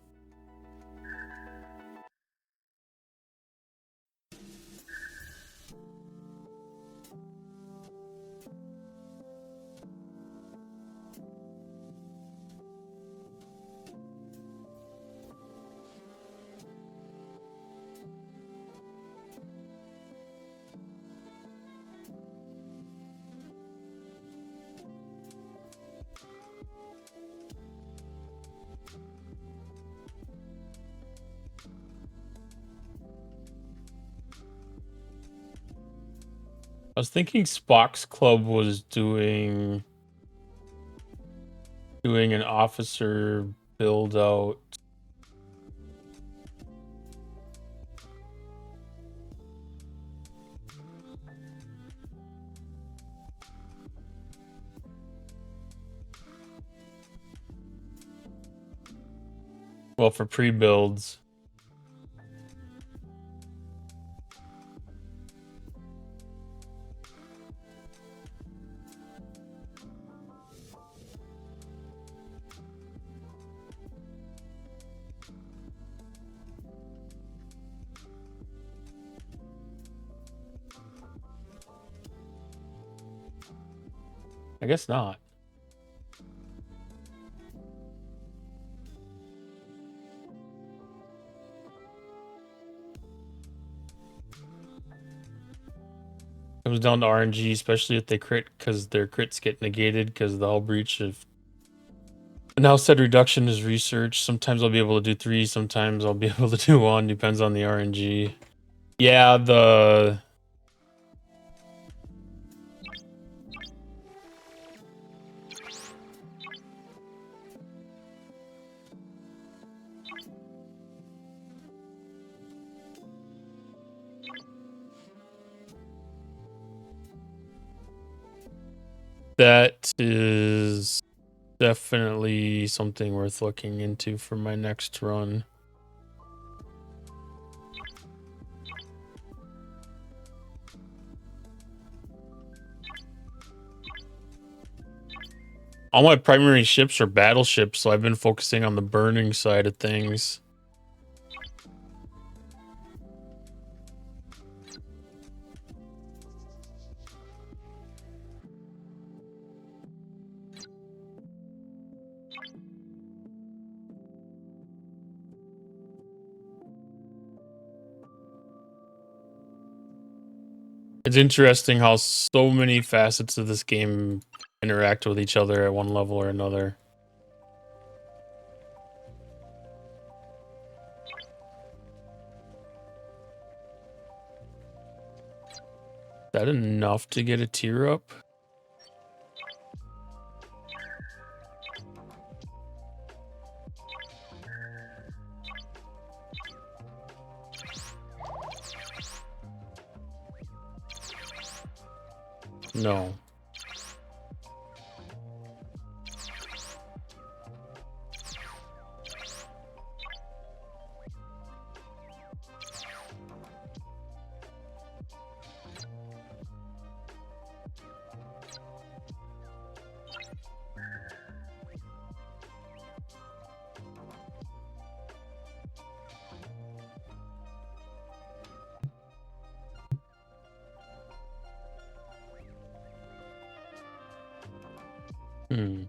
I was thinking Spock's Club was doing an officer build out. Well, for pre-builds. I guess not. Comes down to RNG, especially if they crit, because their crits get negated because the hull breach of. Now said reduction is research. Sometimes I'll be able to do 3, sometimes I'll be able to do 1, depends on the RNG. Yeah, that is definitely something worth looking into for my next run. All my primary ships are battleships, so I've been focusing on the burning side of things. It's interesting how so many facets of this game interact with each other at one level or another. Is that enough to get a tier up? No. Hmm.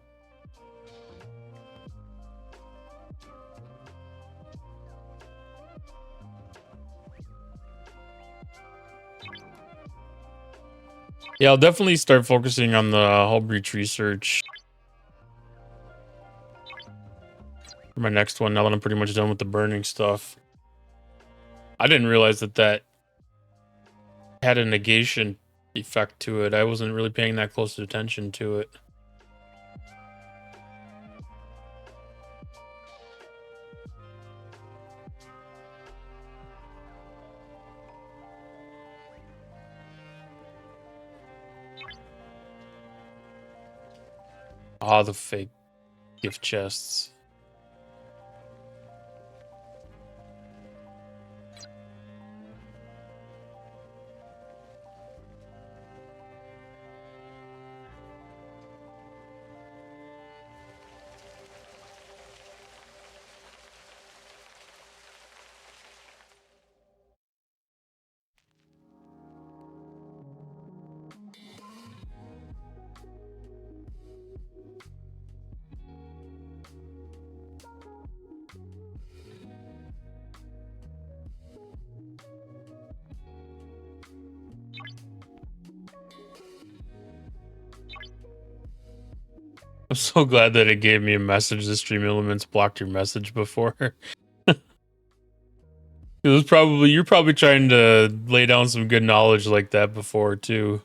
Yeah, I'll definitely start focusing on the hull breach research. for my next one, now that I'm pretty much done with the burning stuff. I didn't realize that had a negation effect to it. I wasn't really paying that close attention to it. Ah, the fake gift chests. I'm so glad that it gave me a message. The Stream Elements blocked your message before. It was probably, you're probably trying to lay down some good knowledge like that before too.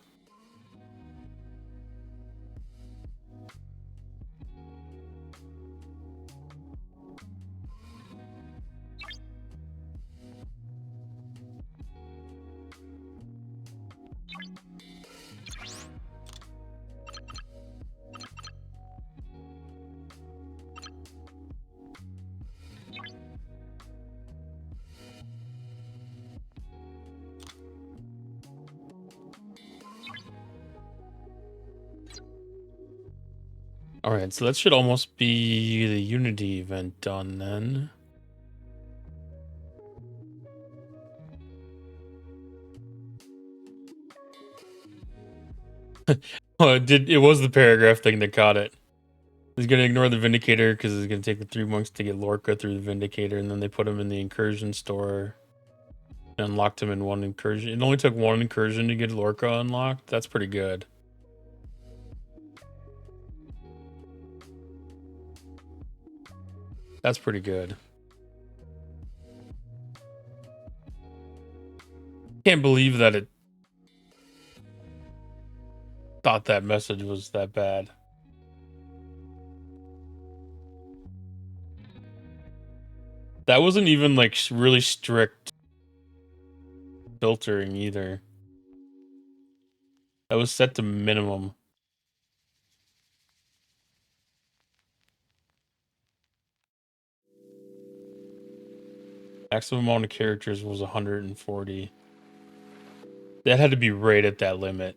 All right, so that should almost be the Unity event done then. Oh, it was the paragraph thing that caught it. He's gonna ignore the Vindicator because it's gonna take the 3 months to get Lorca through the Vindicator, and then they put him in the Incursion store and unlocked him in one incursion. It only took one incursion to get Lorca unlocked. That's pretty good. That's pretty good. Can't believe that it thought that message was that bad. That wasn't even like really strict filtering either. That was set to minimum. Maximum amount of characters was 140. That had to be right at that limit.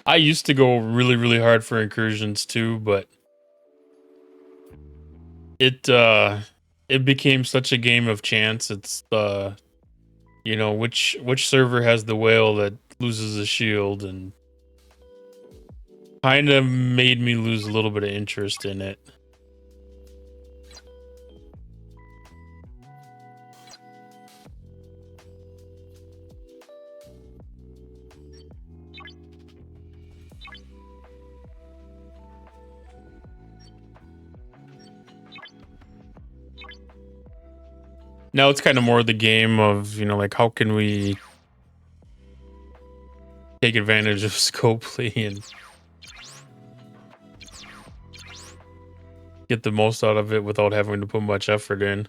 I used to go really, really hard for incursions too, but it became such a game of chance. It's you know, which server has the whale that loses a shield, and kind of made me lose a little bit of interest in it. Now it's kind of more the game of, you know, like how can we take advantage of Scopely and get the most out of it without having to put much effort in.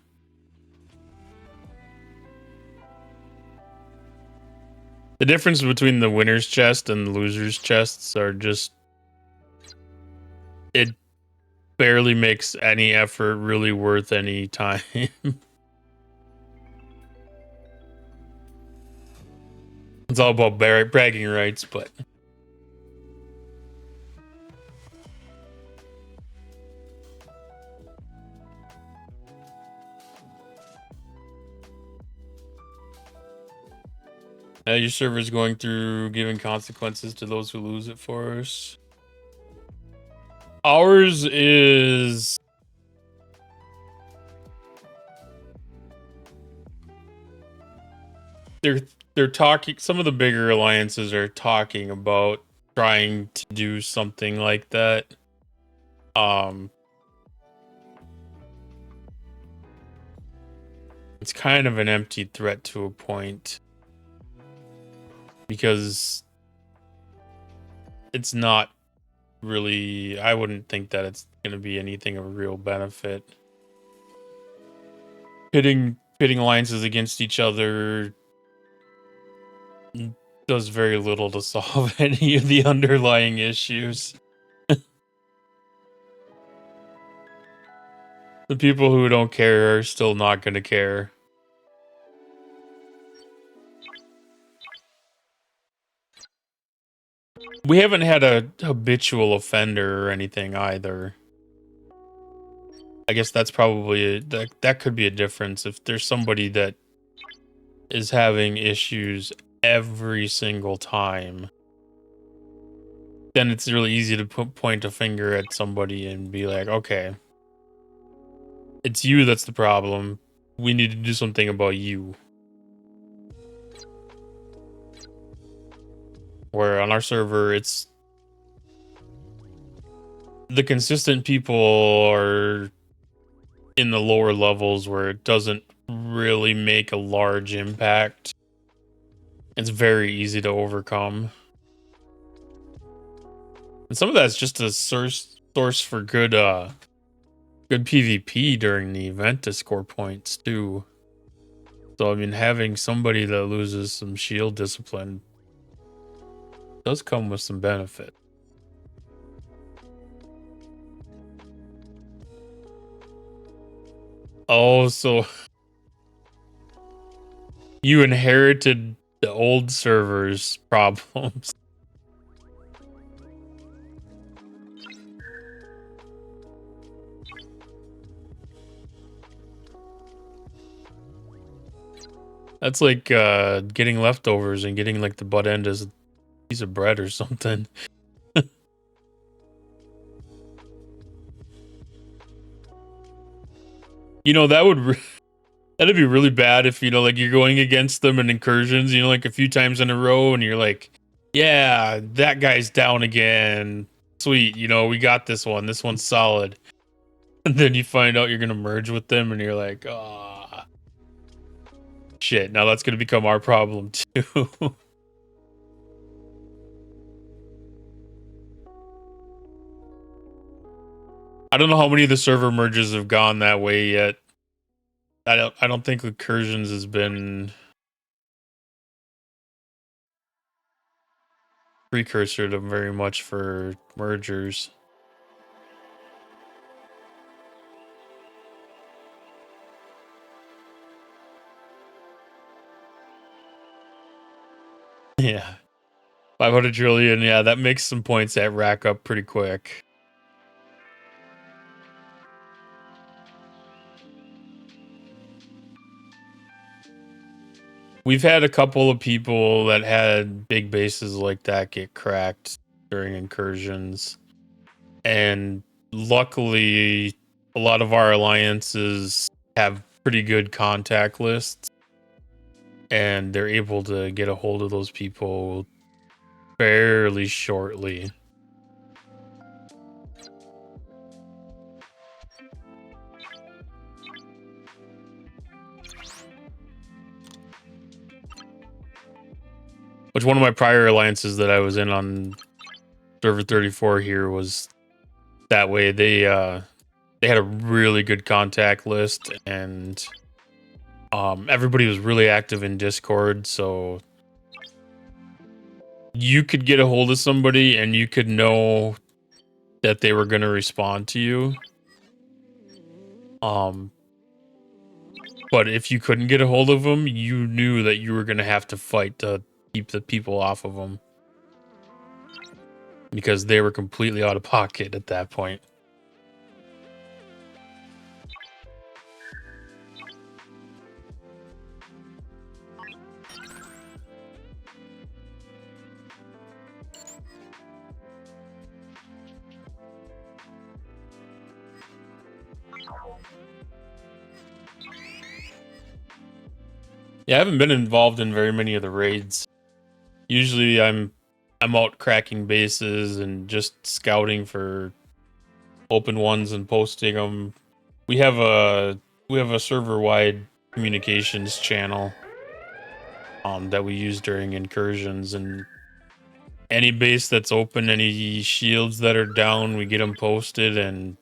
The difference between the winner's chest and the loser's chests are just, it barely makes any effort really worth any time. It's all about bragging rights, but your server's going through giving consequences to those who lose it for us. Ours is they're they're talking. Some of the bigger alliances are talking about trying to do something like that. It's kind of an empty threat to a point, because it's not really, I wouldn't think that it's going to be anything of real benefit. Pitting alliances against each other does very little to solve any of the underlying issues. The people who don't care are still not going to care. We haven't had a habitual offender or anything either. I guess that's probably that could be a difference. If there's somebody that is having issues every single time, then it's really easy to point a finger at somebody and be like, okay, it's you that's the problem. We need to do something about you. Where on our server, it's the consistent people are in the lower levels where it doesn't really make a large impact. It's very easy to overcome. And some of that's just a source for good PvP during the event to score points too. So I mean, having somebody that loses some shield discipline does come with some benefit. Oh, so you inherited the old server's problems. That's like getting leftovers and getting like the butt end as a piece of bread or something. You know, that'd be really bad if, you know, like you're going against them in incursions, you know, like a few times in a row, and you're like, yeah, that guy's down again. Sweet, you know, we got this one. This one's solid. And then you find out you're gonna merge with them, and you're like, ah, shit. Now that's gonna become our problem too. I don't know how many of the server merges have gone that way yet. I don't think incursions has been precursor to very much for mergers. Yeah. 500 trillion, yeah, that makes some points that rack up pretty quick. We've had a couple of people that had big bases like that get cracked during incursions. And luckily, a lot of our alliances have pretty good contact lists. And they're able to get a hold of those people fairly shortly. Which one of my prior alliances that I was in on server 34 here was that way. They had a really good contact list, and everybody was really active in Discord, so you could get a hold of somebody and you could know that they were going to respond to you. But if you couldn't get a hold of them, you knew that you were going to have to fight to keep the people off of them, because they were completely out of pocket at that point. Yeah, I haven't been involved in very many of the raids. Usually I'm out cracking bases and just scouting for open ones and posting them. We have a server-wide communications channel that we use during incursions, and any base that's open, any shields that are down, we get them posted, and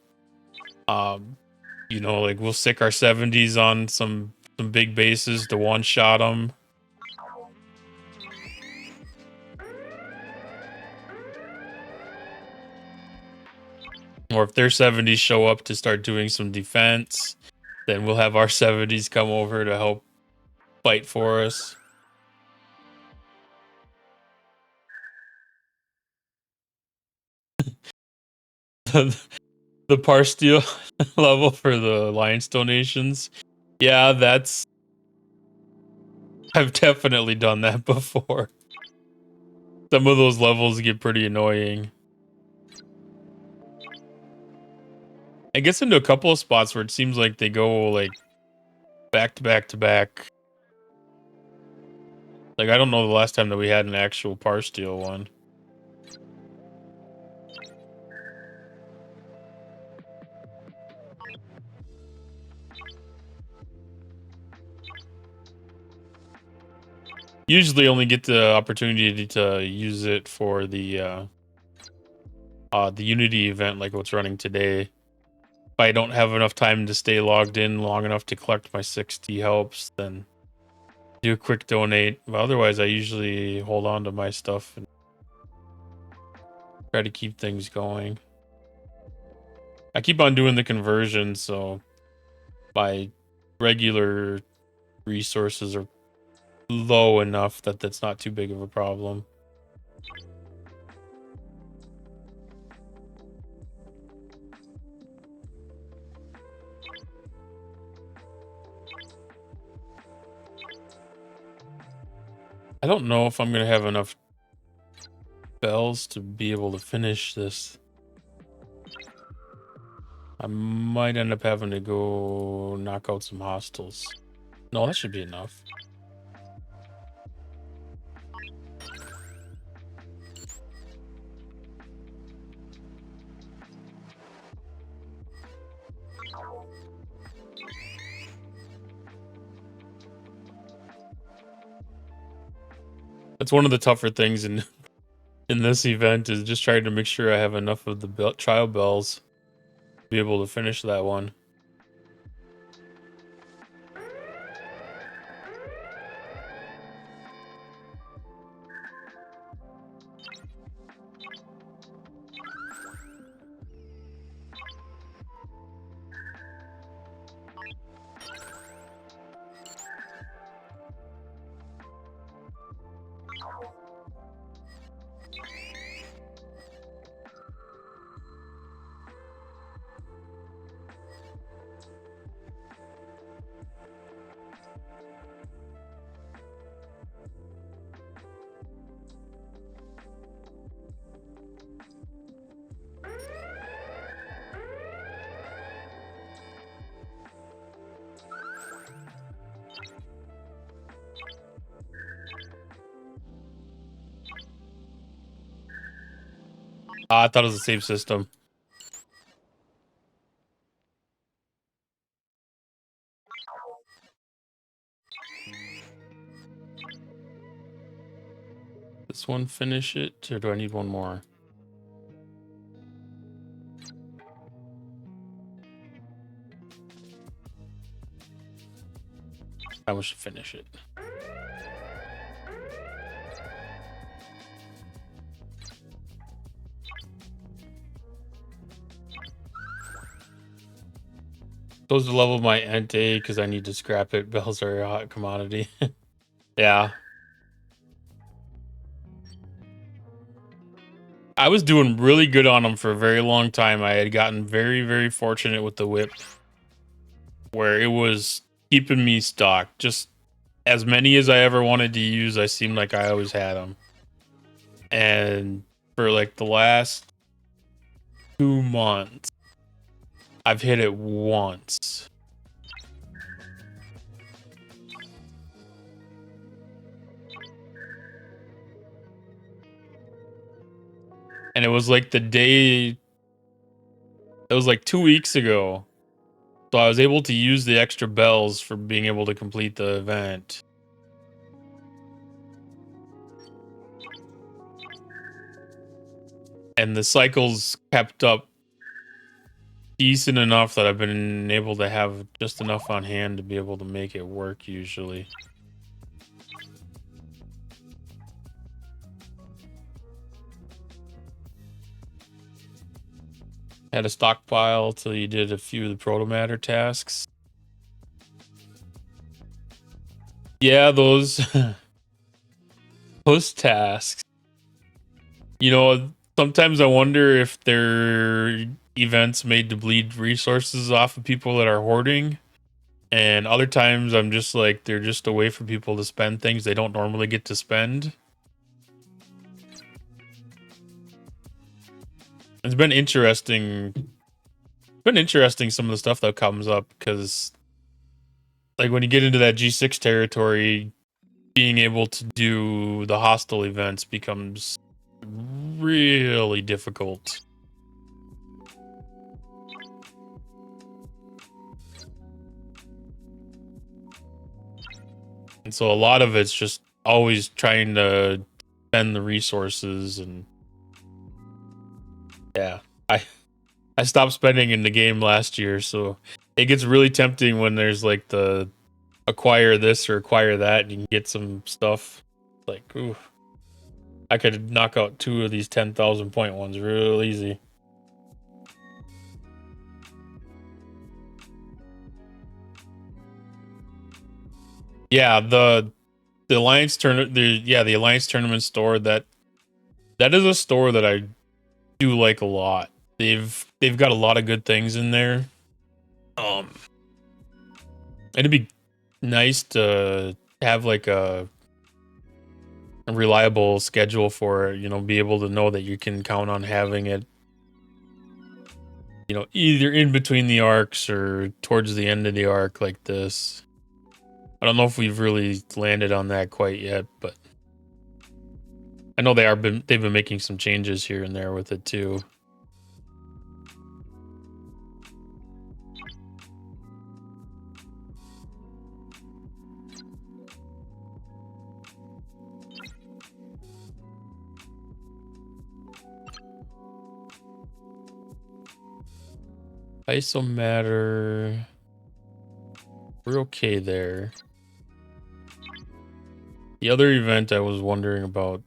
you know, like we'll stick our 70s on some big bases to one-shot them. Or if their 70s show up to start doing some defense, then we'll have our 70s come over to help fight for us. The par steel level for the alliance donations. Yeah, I've definitely done that before. Some of those levels get pretty annoying. I guess into a couple of spots where it seems like they go like back to back to back. Like, I don't know the last time that we had an actual par steel one. Usually only get the opportunity to use it for the Unity event like what's running today. If I don't have enough time to stay logged in long enough to collect my 60 helps, then do a quick donate. But otherwise, I usually hold on to my stuff and try to keep things going. I keep on doing the conversion, so my regular resources are low enough that that's not too big of a problem. I don't know if I'm gonna have enough bells to be able to finish this. I might end up having to go knock out some hostiles. No, that should be enough. That's one of the tougher things in this event, is just trying to make sure I have enough of the trial bells to be able to finish that one. I thought it was the same system. This one finish it, or do I need one more? I wish to finish it. Supposed to level my Entei because I need to scrap it. Bells are a hot commodity. Yeah. I was doing really good on them for a very long time. I had gotten very, very fortunate with the whip, where it was keeping me stocked. Just as many as I ever wanted to use, I seemed like I always had them. And for like the last 2 months, I've hit it once. And it was like the day, it was like 2 weeks ago. So I was able to use the extra bells for being able to complete the event. And the cycles kept up decent enough that I've been able to have just enough on hand to be able to make it work usually. Had a stockpile till you did a few of the proto-matter tasks. Yeah, those those tasks. You know, sometimes I wonder if they're events made to bleed resources off of people that are hoarding. And other times I'm just like, they're just a way for people to spend things they don't normally get to spend. It's been interesting. Some of the stuff that comes up, because like when you get into that G6 territory, being able to do the hostile events becomes really difficult. And so a lot of it's just always trying to spend the resources, and yeah, I stopped spending in the game last year, so it gets really tempting when there's like the acquire this or acquire that and you can get some stuff. Like, ooh, I could knock out 2 of these 10,000 point ones real easy. Yeah, the Alliance tournament, the Alliance tournament store, that is a store that I do like a lot. They've got a lot of good things in there. It'd be nice to have like a reliable schedule for it, you know, be able to know that you can count on having it, you know, either in between the arcs or towards the end of the arc like this. I don't know if we've really landed on that quite yet, but I know they've been making some changes here and there with it too. Isomatter, we're okay there. The other event I was wondering about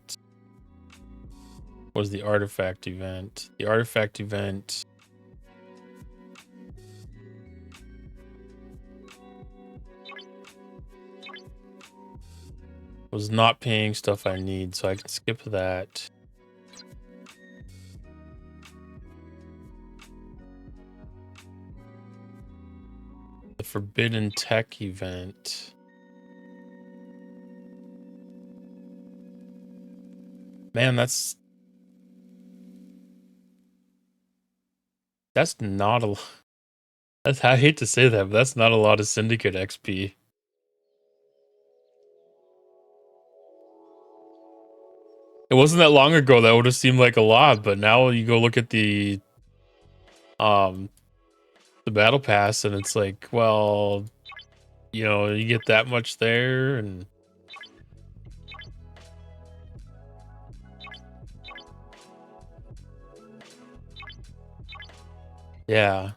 was the artifact event. The artifact event was not paying stuff I need, so I can skip that. The Forbidden Tech event. Man, that's not a. I hate to say that, but that's not a lot of Syndicate XP. It wasn't that long ago that would have seemed like a lot, but now you go look at the battle pass and it's like, well, you know, you get that much there, and yeah,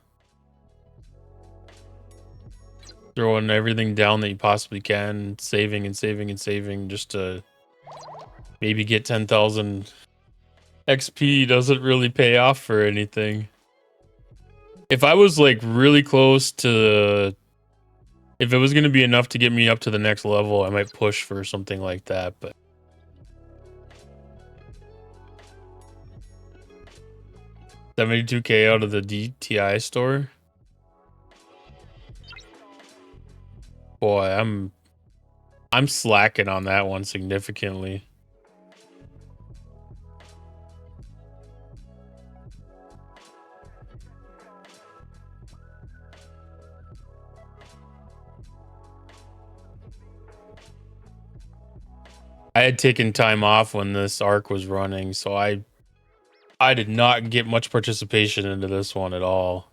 throwing everything down that you possibly can, saving and saving and saving just to maybe get 10,000 XP doesn't really pay off for anything. If I was like really close to, if it was going to be enough to get me up to the next level, I might push for something like that, but 72k out of the DTI store. Boy, I'm slacking on that one significantly. I had taken time off when this arc was running, so I I did not get much participation into this one at all.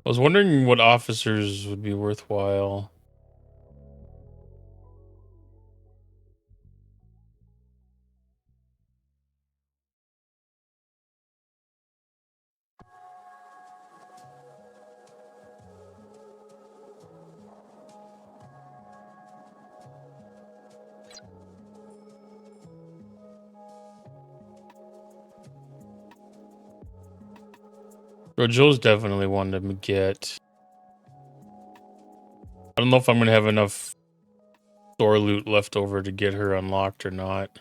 I was wondering what officers would be worthwhile. Joe's definitely one to get. I don't know if I'm gonna have enough store loot left over to get her unlocked or not.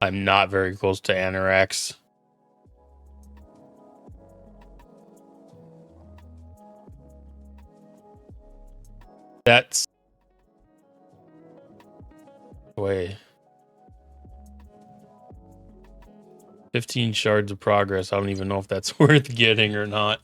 I'm not very close to Anorax. That's way 15 shards of progress. I don't even know if that's worth getting or not.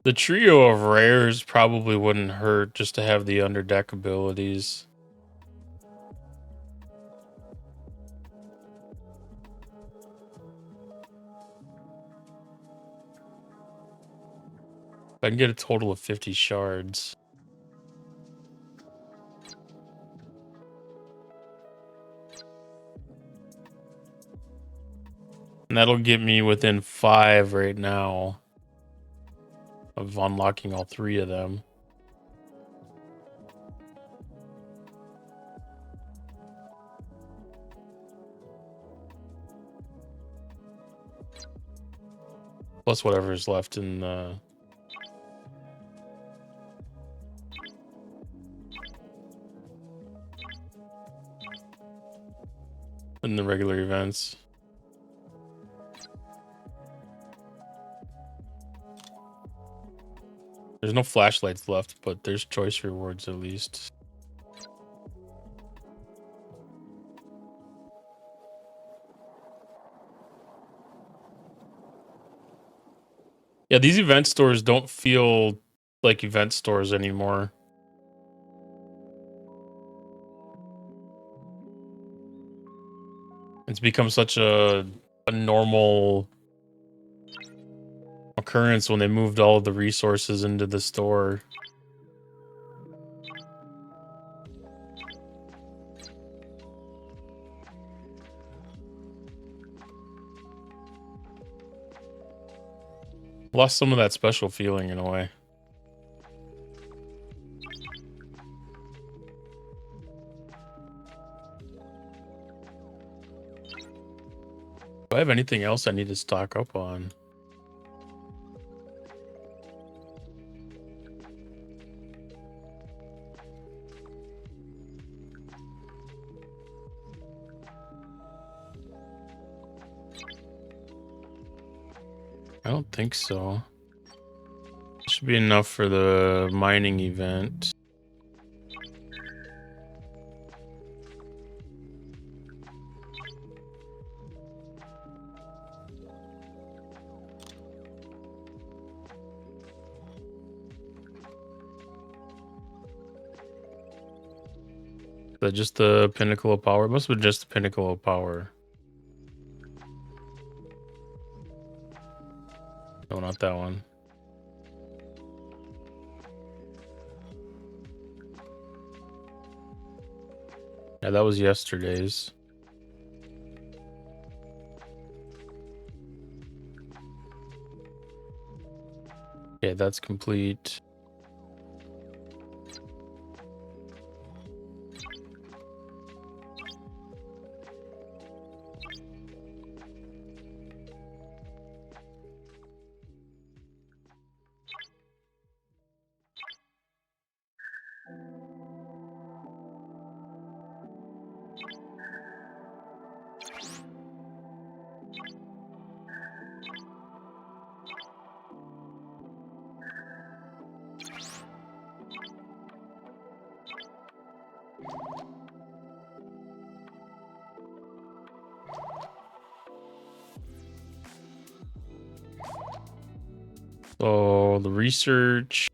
The trio of rares probably wouldn't hurt just to have the underdeck abilities. I can get a total of 50 shards. And that'll get me within 5 right now of unlocking all 3 of them. Plus whatever's left in the... in the regular events. There's no flashlights left, but there's choice rewards at least. Yeah, these event stores don't feel like event stores anymore. It's become such a normal occurrence when they moved all of the resources into the store. Lost some of that special feeling in a way. Do I have anything else I need to stock up on? I don't think so. Should be enough for the mining event. Is that just the Pinnacle of Power? It must have been just the Pinnacle of Power. No, not that one. Yeah, that was yesterday's. Okay, that's complete. So the research.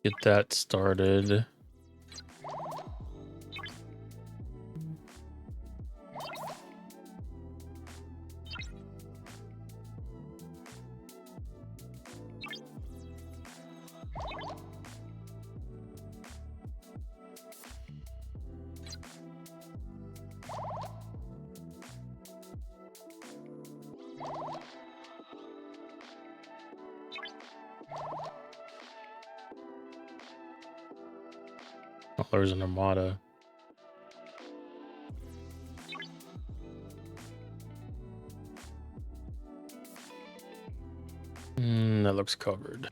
Get that started. Oh, there's an armada. That looks covered.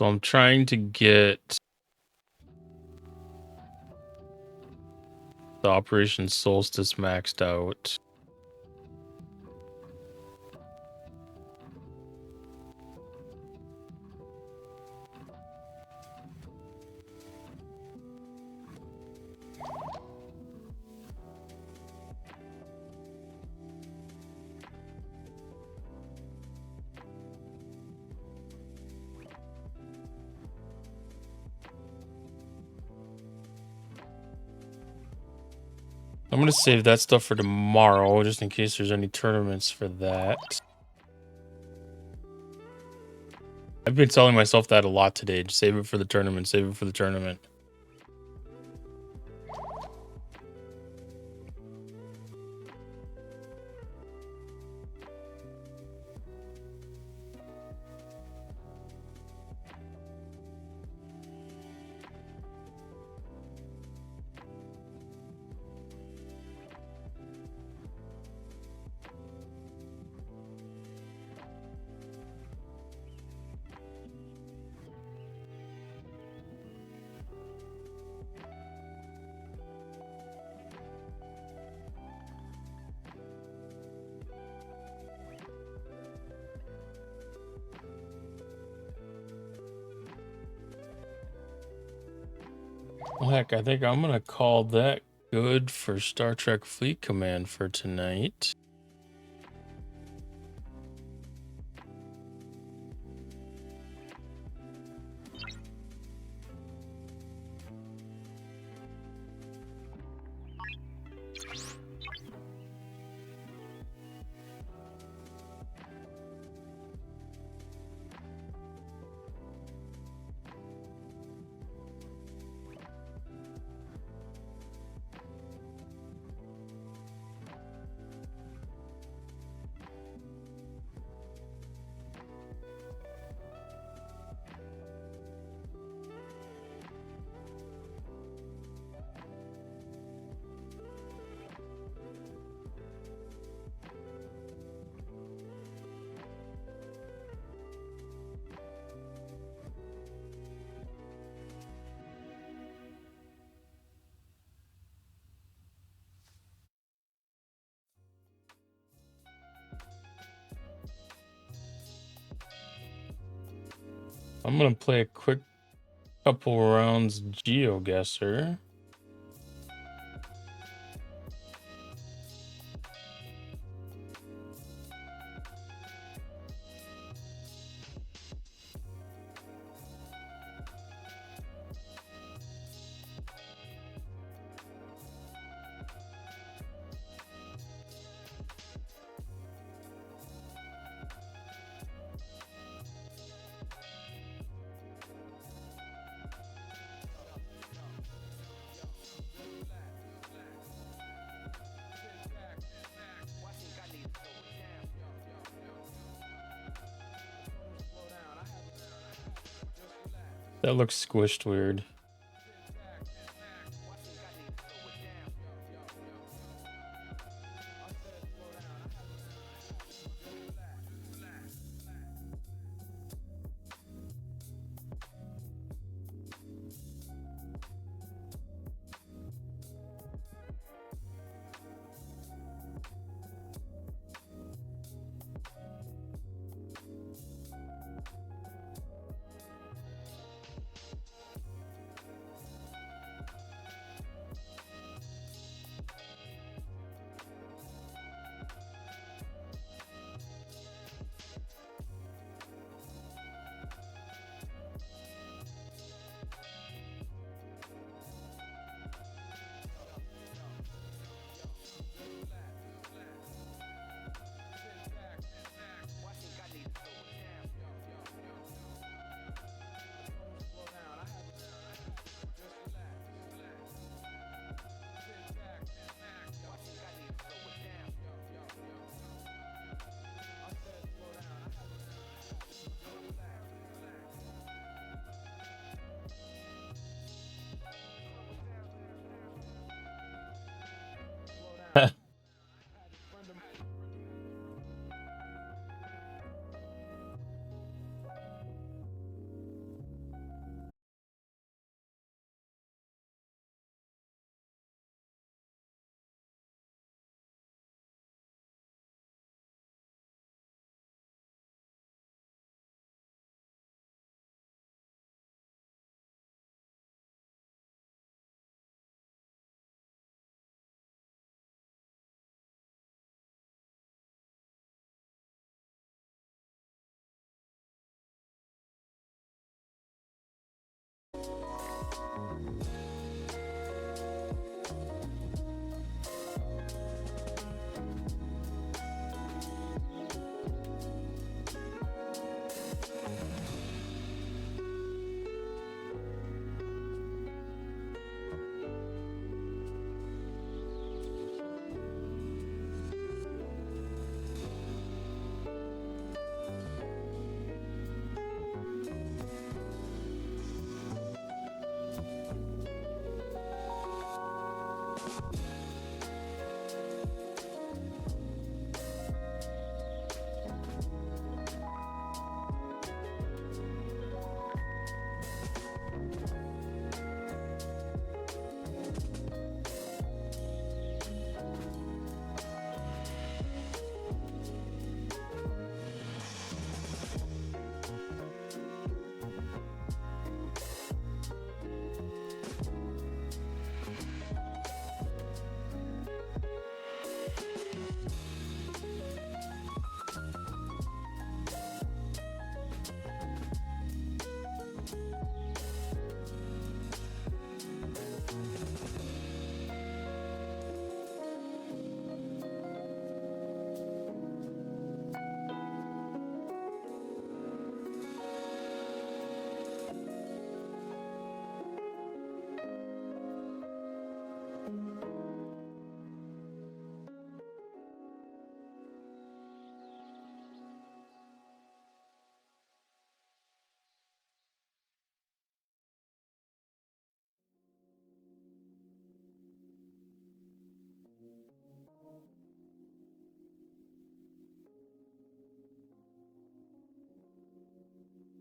So I'm trying to get the Operation Solstice maxed out. I'm gonna save that stuff for tomorrow, just in case there's any tournaments for that. I've been telling myself that a lot today. Just save it for the tournament, save it for the tournament. Well, heck, I think I'm gonna call that good for Star Trek Fleet Command for tonight. I'm gonna play a quick couple rounds GeoGuessr. That looks squished weird.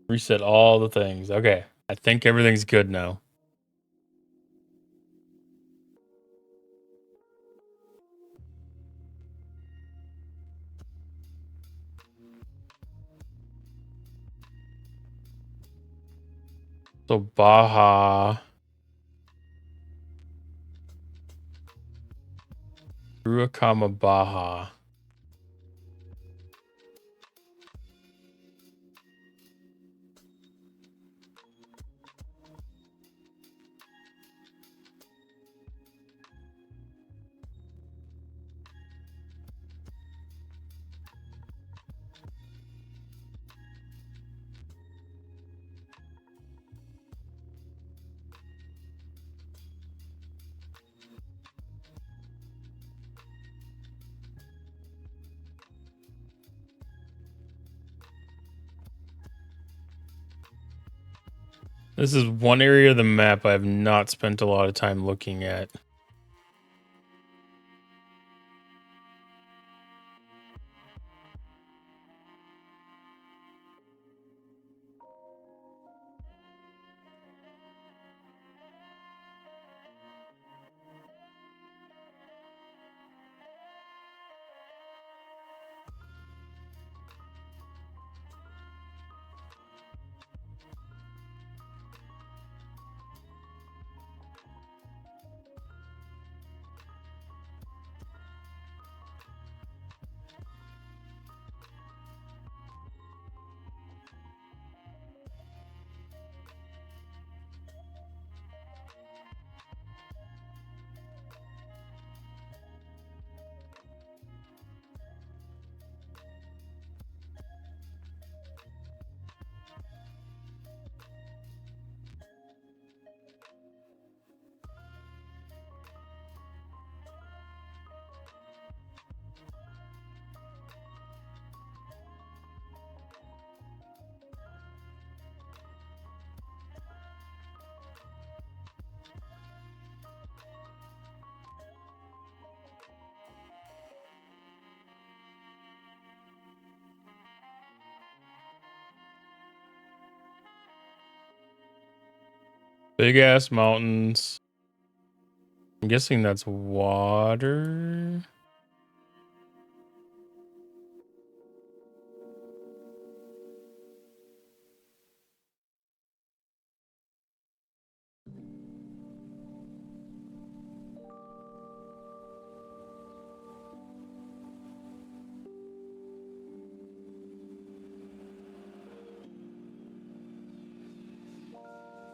Reset all the things. Okay. I think everything's good now. So Baja. Ruakama Baja. This is one area of the map I have not spent a lot of time looking at. Big ass mountains. I'm guessing that's water.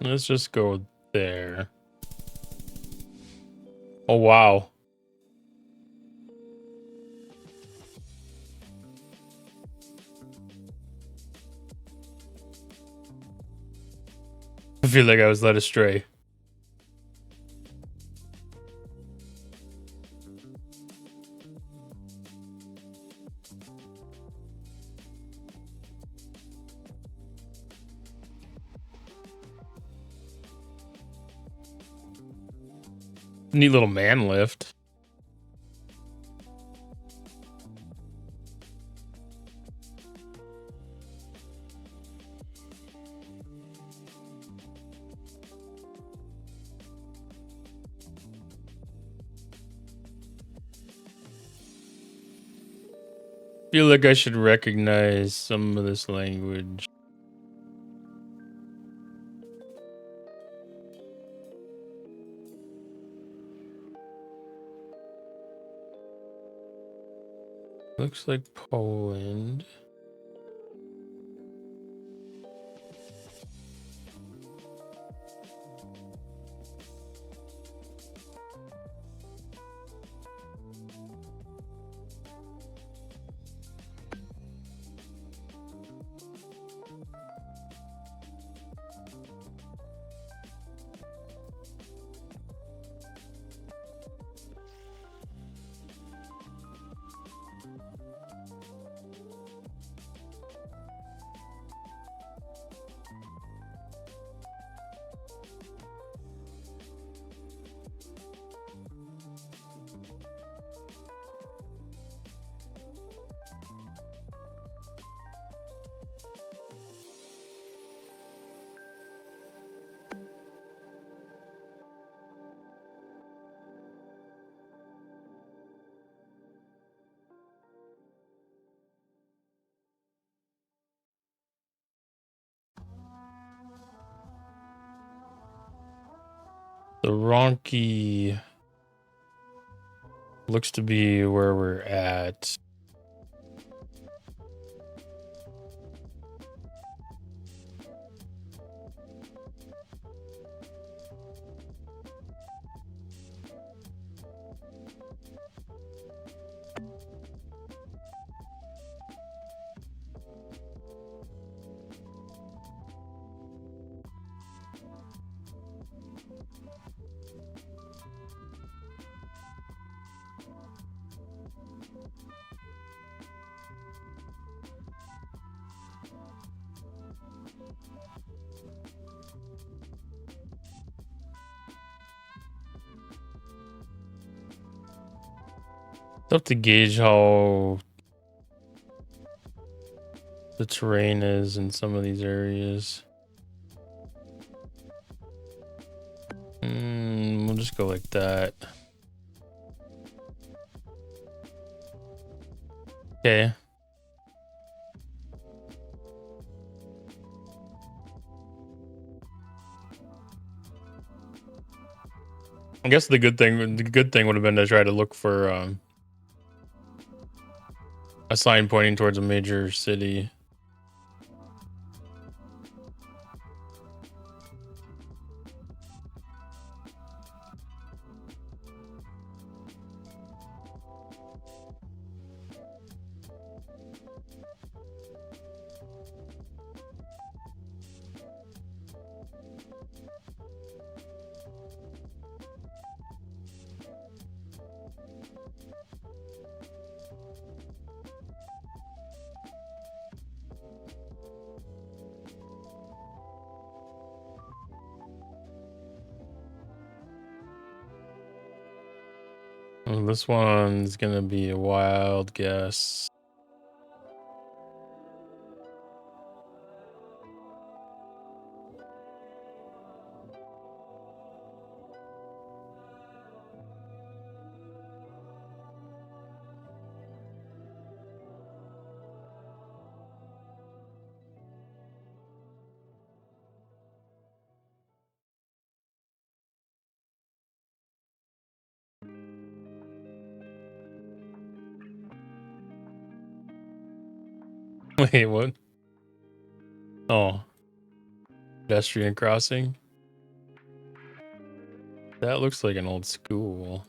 Let's just go there. Oh, wow. I feel like I was led astray. Neat little man lift. Feel like I should recognize some of this language. Looks like Poland. The Ronki looks to be where we're at. Have to gauge how the terrain is in some of these areas. We'll just go like that. Okay. I guess the good thing would have been to try to look for a sign pointing towards a major city. Well, this one's gonna be a wild guess. Wait, what? Oh, pedestrian crossing. That looks like an old school.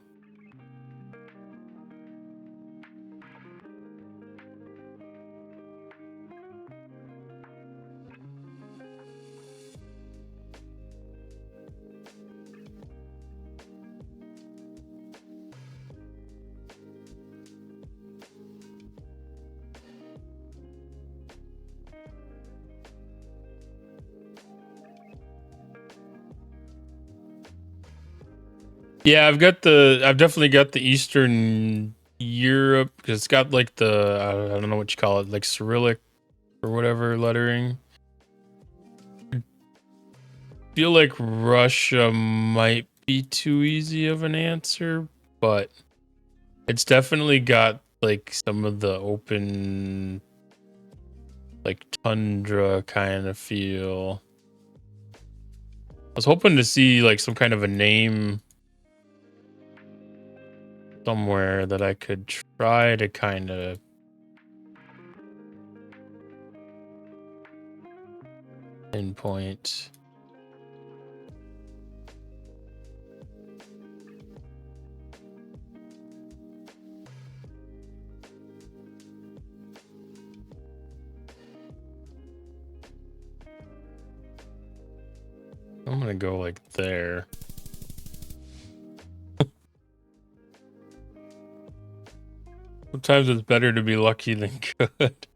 Yeah, I've definitely got the Eastern Europe because it's got like the I don't know what you call it, like Cyrillic or whatever lettering. Feel like Russia might be too easy of an answer, but it's definitely got like some of the open, like tundra kind of feel. I was hoping to see like some kind of a name somewhere that I could try to kind of pinpoint. I'm gonna go like there. Sometimes it's better to be lucky than good.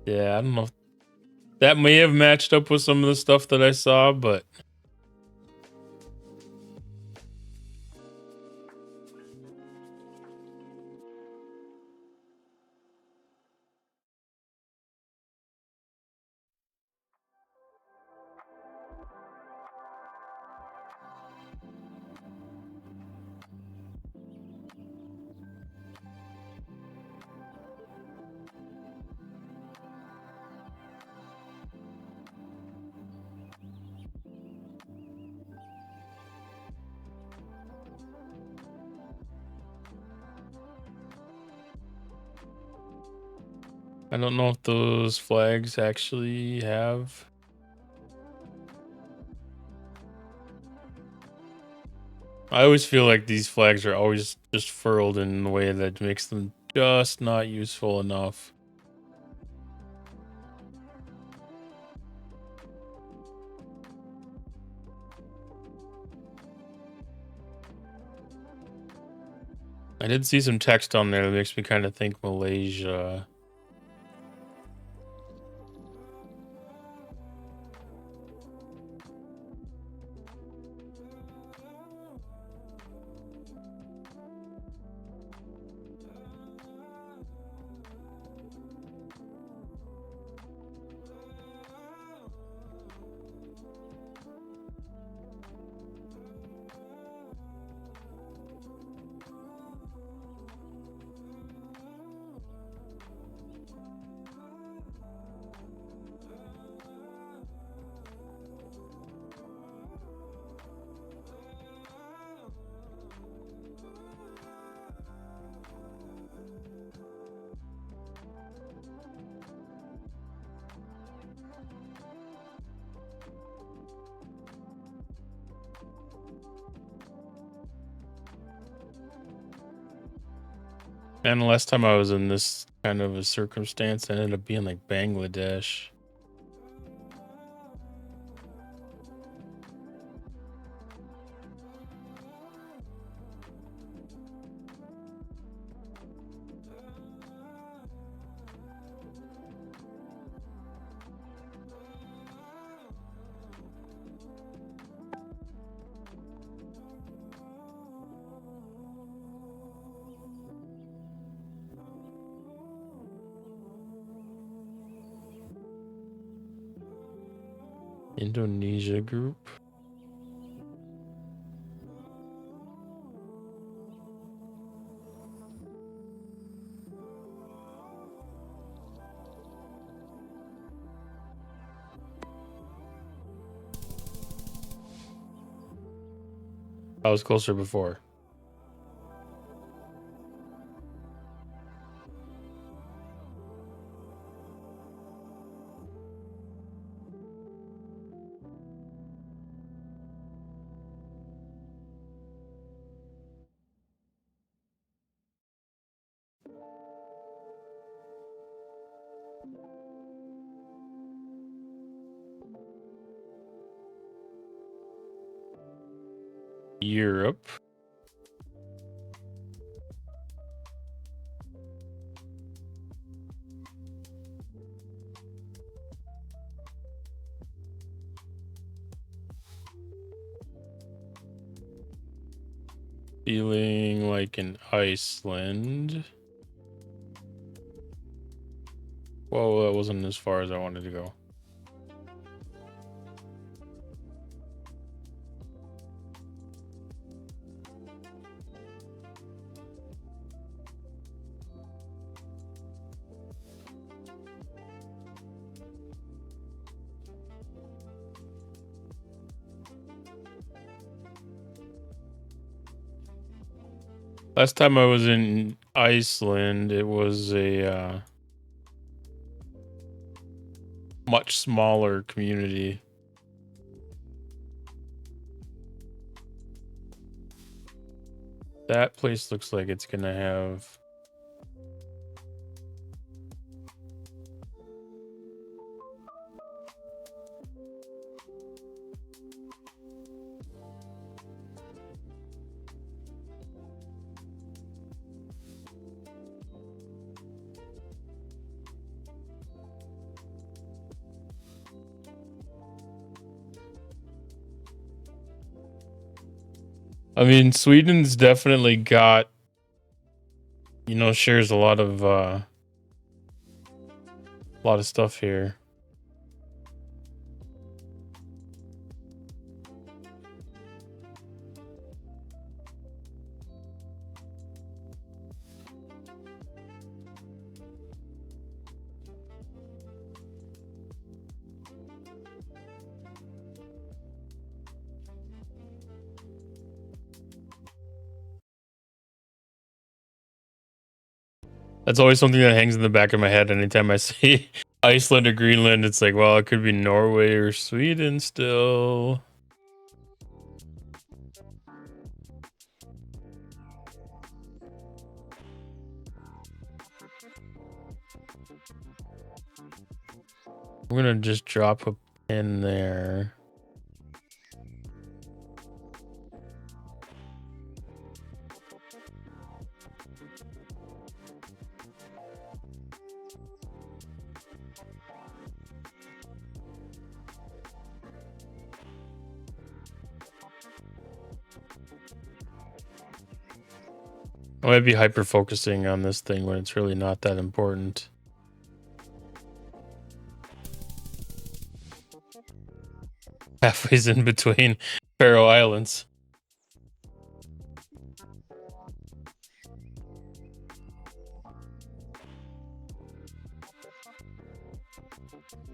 Yeah, I don't know. That may have matched up with some of the stuff that I saw, but I don't know if those flags actually have. I always feel like these flags are always just furled in a way that makes them just not useful enough. I did see some text on there that makes me kind of think Malaysia. And the last time I was in this kind of a circumstance, I ended up being like Bangladesh. Indonesia group. I was closer before. Europe. Feeling like in Iceland. Well, that wasn't as far as I wanted to go. Last time I was in Iceland, it was a much smaller community. That place looks like it's gonna have I mean, Sweden's definitely got, you know, shares a lot of stuff here. That's always something that hangs in the back of my head anytime I see Iceland or Greenland. It's like, well, it could be Norway or Sweden still. I'm gonna just drop a pin there. I might be hyper focusing on this thing when it's really not that important. Halfway's in between Faroe Islands.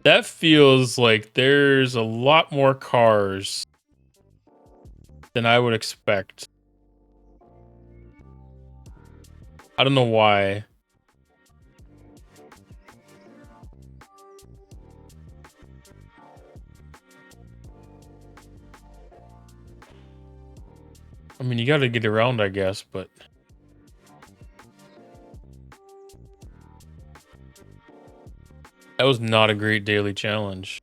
That feels like there's a lot more cars than I would expect. I don't know why. I mean, you gotta get around, I guess, but... That was not a great daily challenge.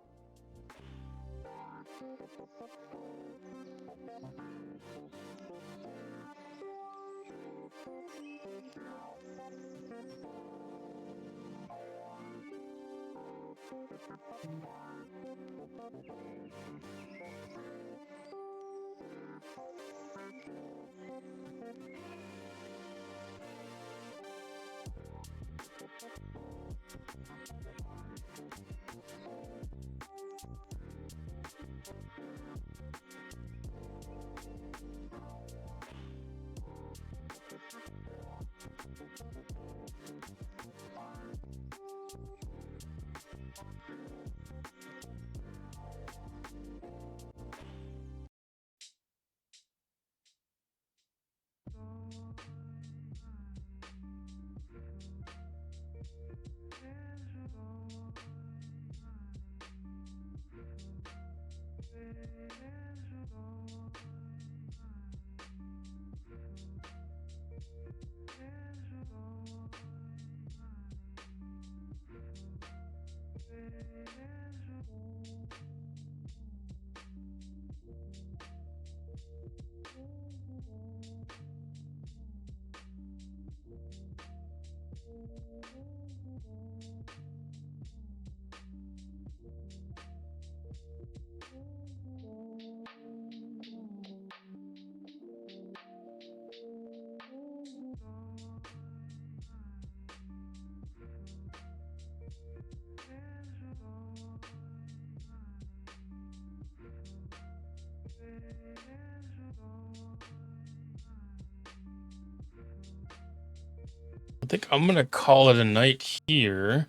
I think I'm gonna call it a night here.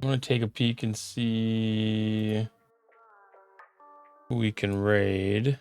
I'm gonna take a peek and see who we can raid.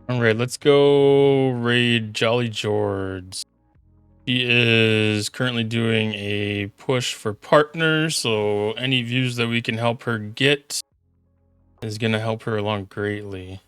All right, let's go raid Jolly George. She is currently doing a push for partners, so any views that we can help her get is going to help her along greatly.